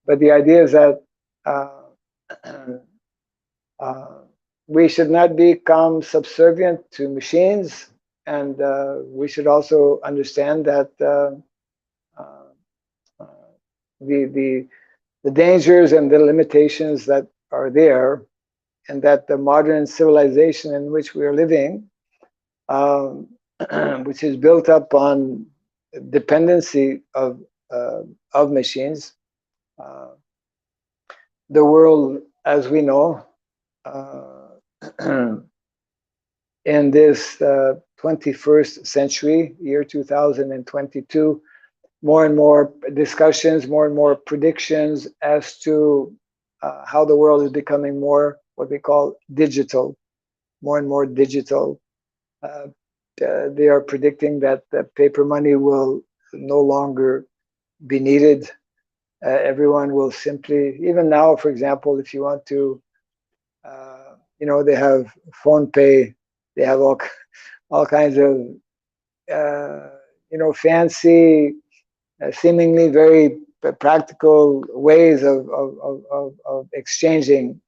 But the idea is that we should not become subservient to machines, and we should also understand that the dangers and the limitations that are there, and that the modern civilization in which we are living, which is built up on dependency of machines, the world as we know, in this 21st century, year 2022, more and more discussions, more and more predictions as to how the world is becoming more what we call digital, more and more digital. They are predicting that the paper money will no longer be needed. Everyone will simply, even now, for example, if you want to, they have phone pay, they have all kinds of, fancy, seemingly very practical ways of exchanging.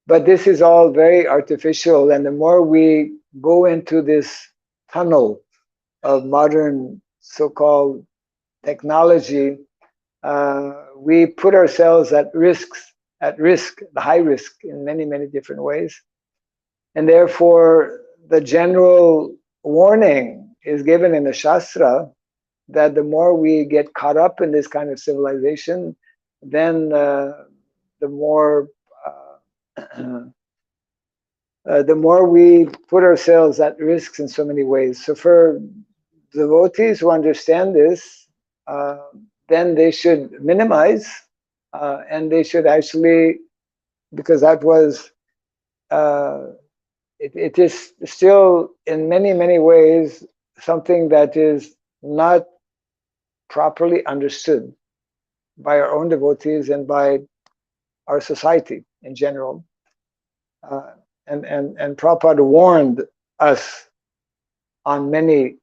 But this is all very artificial, and the more we go into this tunnel of modern so-called technology, we put ourselves at risk, the high risk in many, many different ways. And therefore, the general warning is given in the Shastra that the more we get caught up in this kind of civilization, then the more the more we put ourselves at risk in so many ways. So for devotees who understand this, then they should minimize, and they should actually, because that was, it is still in many, many ways something that is not properly understood by our own devotees and by our society in general. And Prabhupada warned us on many,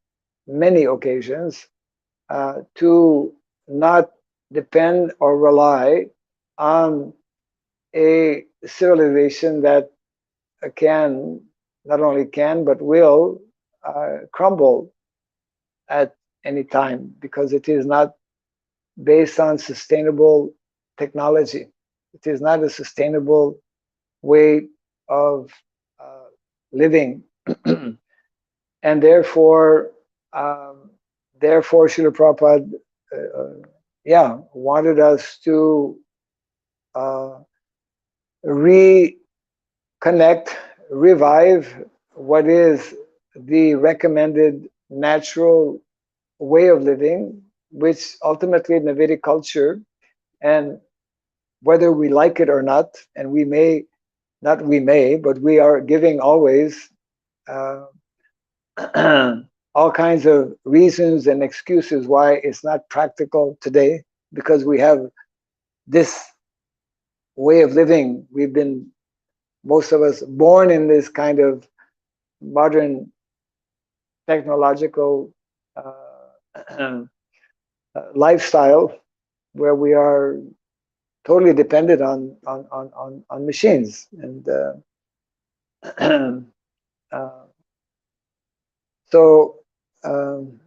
many occasions to not depend or rely on a civilization that can, not only can, but will crumble at any time, because it is not based on sustainable technology. It is not a sustainable way of living. And therefore, Srila Prabhupada, wanted us to reconnect, revive what is the recommended natural way of living, which ultimately in the Vedic culture, and whether we like it or not, and but we are giving always all kinds of reasons and excuses why it's not practical today, because we have this way of living. We've been, most of us, born in this kind of modern technological lifestyle where we are totally dependent on machines. And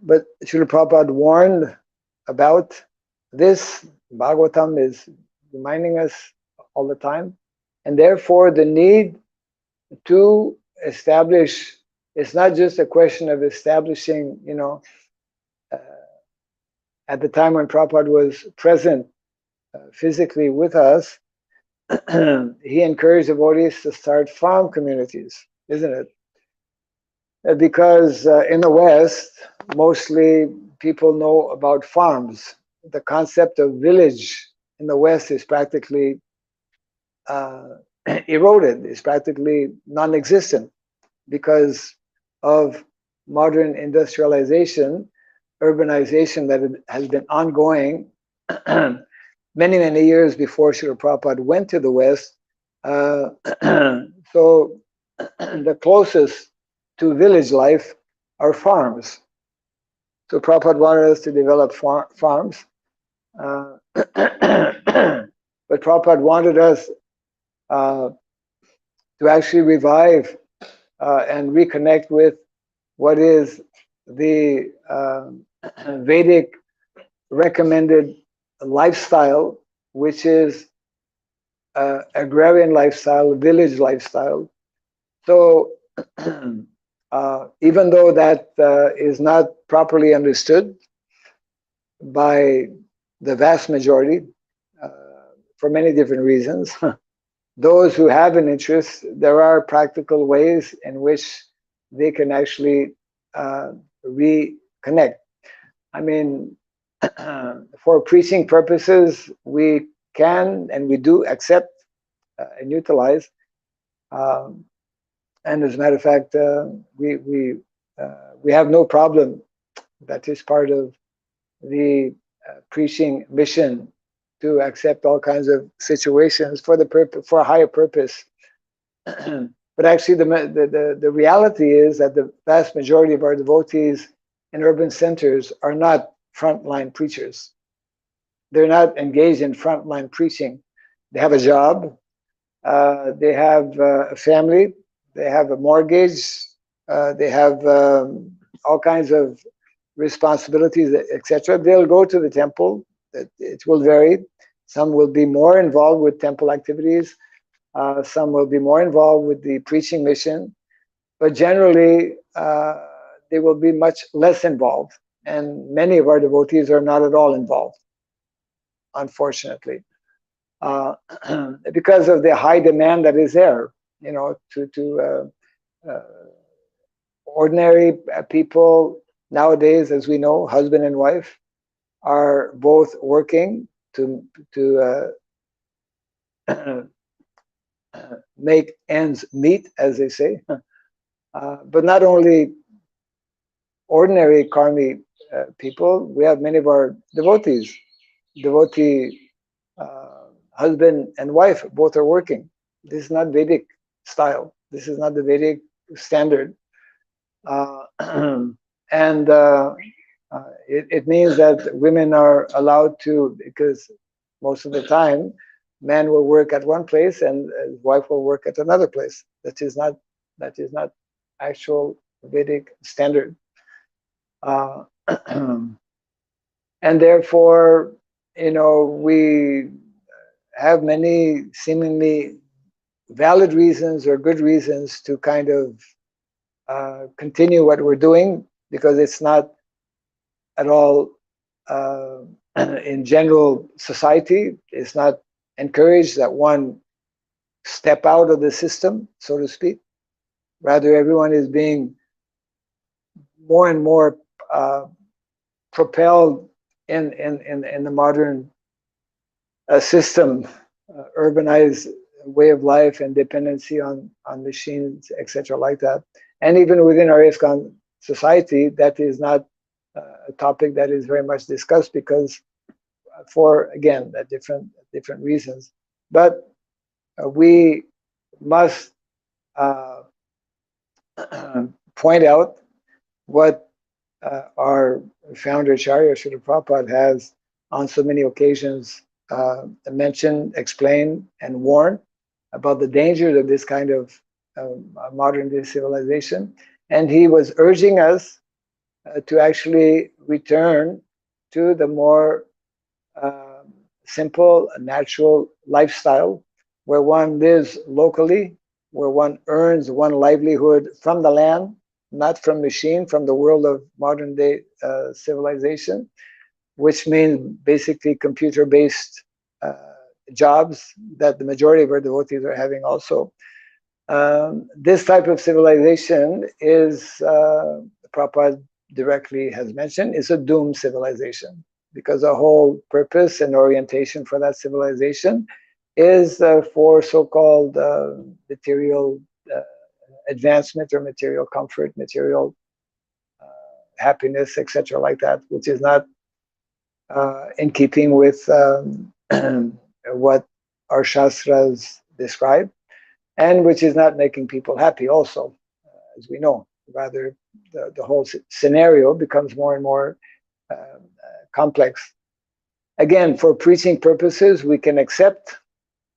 but Srila Prabhupada warned about this Bhagavatam is reminding us all the time, and therefore the need to establish, it's not just a question of establishing, uh, at the time when Prabhupada was present physically with us, he encouraged devotees to start farm communities, isn't it? Because in the West, mostly people know about farms. The concept of village in the West is practically eroded, is practically non-existent because of modern industrialization, urbanization that has been ongoing many, many years before Srila Prabhupada went to the West. So the closest to village life are farms. So Prabhupada wanted us to develop farms. But Prabhupada wanted us to actually revive and reconnect with what is the Vedic recommended lifestyle, which is agrarian lifestyle, village lifestyle. So even though that is not properly understood by the vast majority for many different reasons, those who have an interest, there are practical ways in which they can actually reconnect. I mean, for preaching purposes, we can and we do accept and utilize. And as a matter of fact, we have no problem. That is part of the preaching mission, to accept all kinds of situations for the purpose, for a higher purpose. But actually, the reality is that the vast majority of our devotees in urban centers are not frontline preachers. They're not engaged in frontline preaching. They have a job, they have a family, they have a mortgage, they have all kinds of responsibilities, etc. They'll go to the temple. It will vary. Some will be more involved with temple activities. Some will be more involved with the preaching mission. But generally, they will be much less involved. And many of our devotees are not at all involved, unfortunately, because of the high demand that is there. To ordinary people nowadays, as we know, husband and wife are both working to make ends meet, as they say. But not only ordinary karmi people, we have many of our devotees. Devotee husband and wife both are working. This is not Vedic style. This is not the Vedic standard. And it means that women are allowed to, because most of the time, man will work at one place and his wife will work at another place. That is not actual Vedic standard. And therefore, we have many seemingly valid reasons or good reasons to kind of continue what we're doing, because it's not at all in general society, it's not encouraged that one step out of the system, so to speak. Rather, everyone is being more and more propelled in the modern system, urbanized way of life and dependency on machines, etc., like that. And even within our ISKCON society, that is not a topic that is very much discussed, because for, again, different reasons. But we must point out what our founder Acharya Srila Prabhupada has on so many occasions mentioned, explained, and warned about the dangers of this kind of modern day civilization. And he was urging us to actually return to the more simple, natural lifestyle where one lives locally, where one earns one livelihood from the land, not from machine, from the world of modern day civilization, which means basically computer-based jobs that the majority of our devotees are having also. This type of civilization is, Prabhupada directly has mentioned, is a doomed civilization, because the whole purpose and orientation for that civilization is for so-called material advancement or material comfort, material happiness, etc., like that, which is not in keeping with what our shastras describe, and which is not making people happy also, as we know. Rather, the whole scenario becomes more and more complex. Again, for preaching purposes, we can accept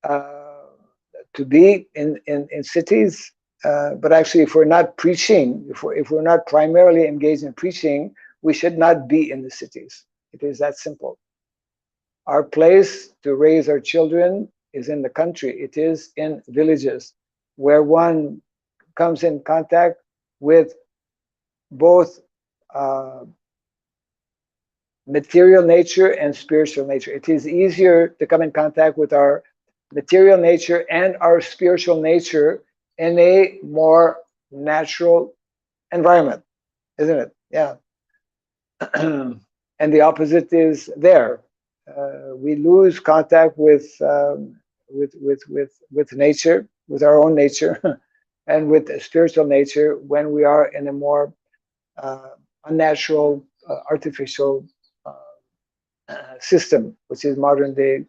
to be in cities, but actually if we're not preaching, if we're not primarily engaged in preaching, we should not be in the cities. It is that simple. Our place to raise our children is in the country. It is in villages where one comes in contact with both material nature and spiritual nature. It is easier to come in contact with our material nature and our spiritual nature in a more natural environment, isn't it? Yeah. And the opposite is there. We lose contact with nature, with our own nature, and with spiritual nature when we are in a more unnatural, artificial system, which is modern day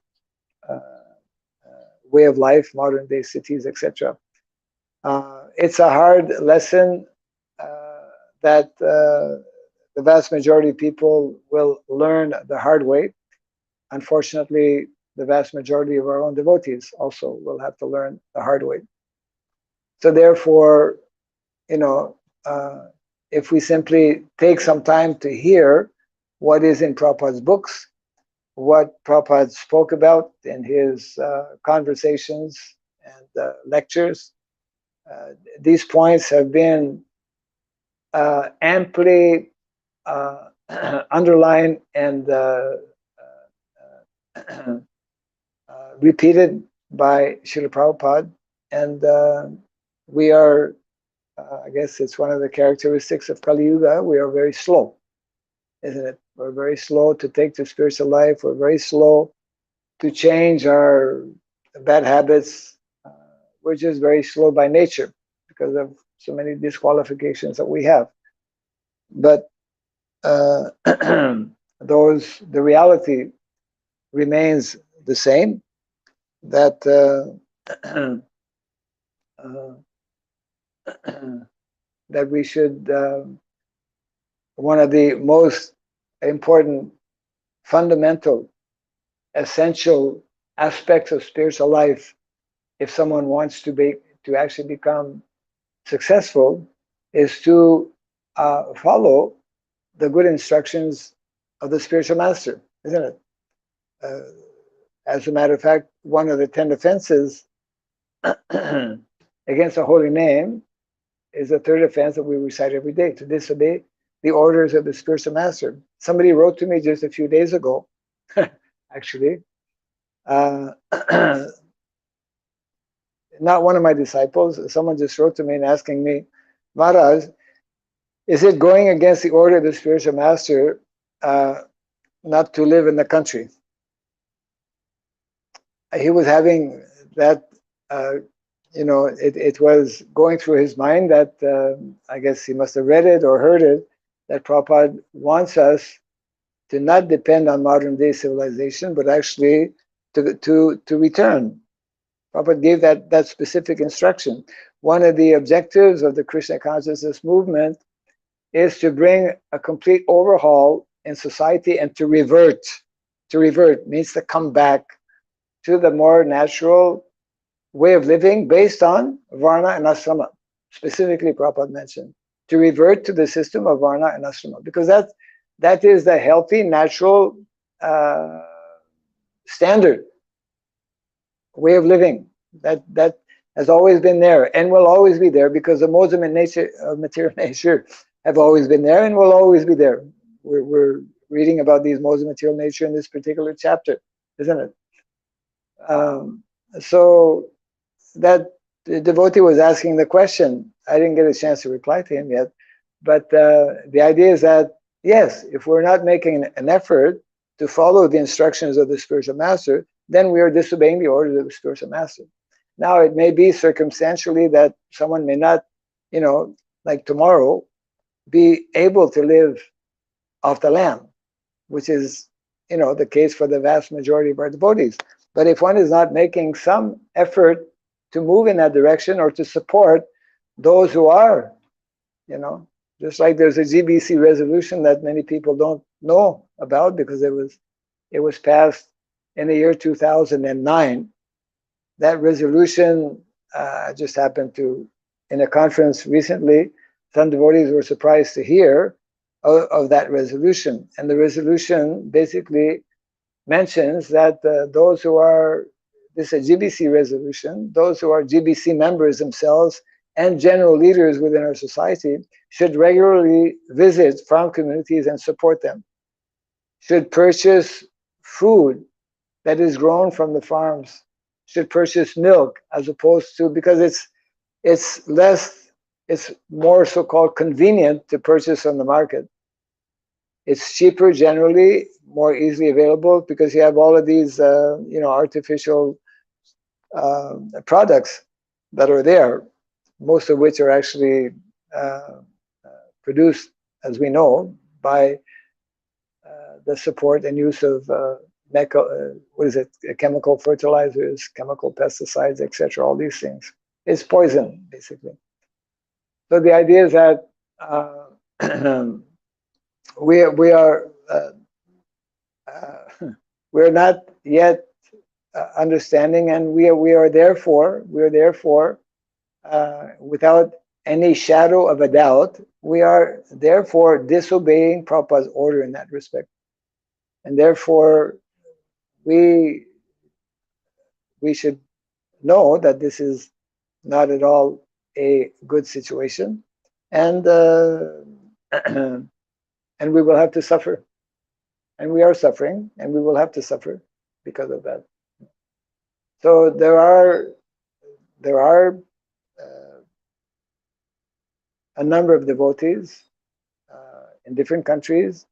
way of life, modern day cities, etc. It's a hard lesson that the vast majority of people will learn the hard way. Unfortunately, the vast majority of our own devotees also will have to learn the hard way. So therefore, if we simply take some time to hear what is in Prabhupada's books, what Prabhupada spoke about in his conversations and lectures, these points have been amply underlined and repeated by Srila Prabhupada, and we are, I guess it's one of the characteristics of Kali Yuga, we are very slow, isn't it? We're very slow to take to spiritual life, we're very slow to change our bad habits, we're just very slow by nature because of so many disqualifications that we have. But the reality remains the same, that that we should, one of the most important, fundamental, essential aspects of spiritual life, if someone wants to actually become successful, is to follow the good instructions of the spiritual master, isn't it? As a matter of fact, one of the 10 offenses against a holy name is the third offense that we recite every day, to disobey the orders of the spiritual master. Somebody wrote to me just a few days ago, actually, not one of my disciples, someone just wrote to me and asking me, Maharaj, is it going against the order of the spiritual master not to live in the country? He was having that, it was going through his mind that, I guess he must have read it or heard it, that Prabhupada wants us to not depend on modern day civilization, but actually to return. Prabhupada gave that specific instruction. One of the objectives of the Krishna consciousness movement is to bring a complete overhaul in society and to revert. To revert means to come back to the more natural way of living based on Varna and Asrama. Specifically, Prabhupada mentioned to revert to the system of Varna and Asrama, because that is the healthy, natural standard way of living that has always been there and will always be there, because the modes of material nature have always been there and will always be there. We're reading about these modes of material nature in this particular chapter, isn't it? So that the devotee was asking the question. I didn't get a chance to reply to him yet, but the idea is that, yes, if we're not making an effort to follow the instructions of the spiritual master, then we are disobeying the orders of the spiritual master. Now, it may be circumstantially that someone may not, like tomorrow, be able to live off the land, which is, the case for the vast majority of our devotees. But if one is not making some effort to move in that direction or to support those who are, just like there's a GBC resolution that many people don't know about because it was passed in the year 2009. That resolution just happened to, in a conference recently, some devotees were surprised to hear of that resolution. And the resolution basically mentions that those who are, this is a GBC resolution, those who are GBC members themselves and general leaders within our society should regularly visit farm communities and support them, should purchase food that is grown from the farms, should purchase milk, as opposed to, because it's more so-called convenient to purchase on the market. It's cheaper generally, more easily available, because you have all of these artificial products that are there, most of which are actually produced, as we know, by the support and use of chemical fertilizers, chemical pesticides, etc. All these things. It's poison, basically. So the idea is that we're not yet understanding, and we are therefore without any shadow of a doubt, we are therefore disobeying Prabhupada's order in that respect, and therefore we should know that this is not at all a good situation, and and we will have to suffer, and we are suffering, and we will have to suffer because of that. So there are a number of devotees in different countries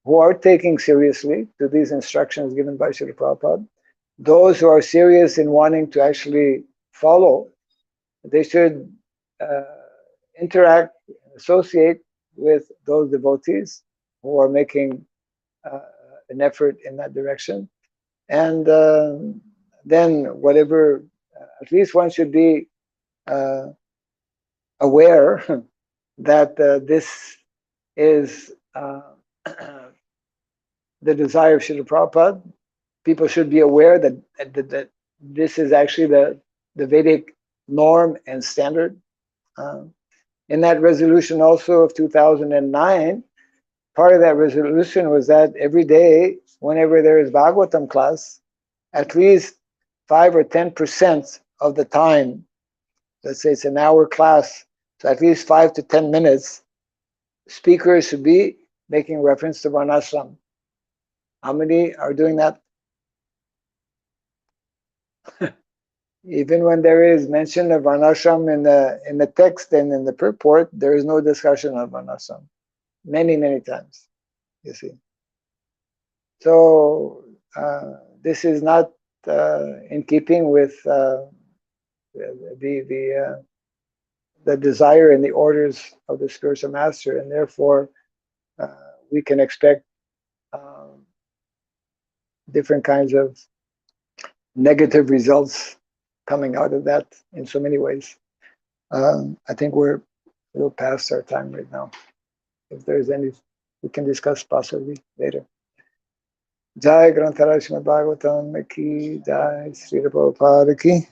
who are taking seriously to these instructions given by Srila Prabhupada. Those who are serious in wanting to actually follow, they should interact, associate with those devotees who are making an effort in that direction. And then whatever, at least one should be aware that this is the desire of Srila Prabhupada. People should be aware that this is actually the Vedic norm and standard. In that resolution also of 2009, part of that resolution was that every day, whenever there is Bhagavatam class, at least 5 or 10% of the time, let's say it's an hour class, so at least 5 to 10 minutes, speakers should be making reference to Varnasrama. How many are doing that? Even when there is mention of Varnasrama in the text and in the purport, there is no discussion of Varnasrama. Many, many times, you see. So this is not in keeping with the desire and the orders of the spiritual master, and therefore we can expect different kinds of negative results coming out of that in so many ways. I think we're a little past our time right now. If there's any, we can discuss possibly later. Jai Granthara Srimad Bhagavatam ki Jai Srila Prabhupada ki.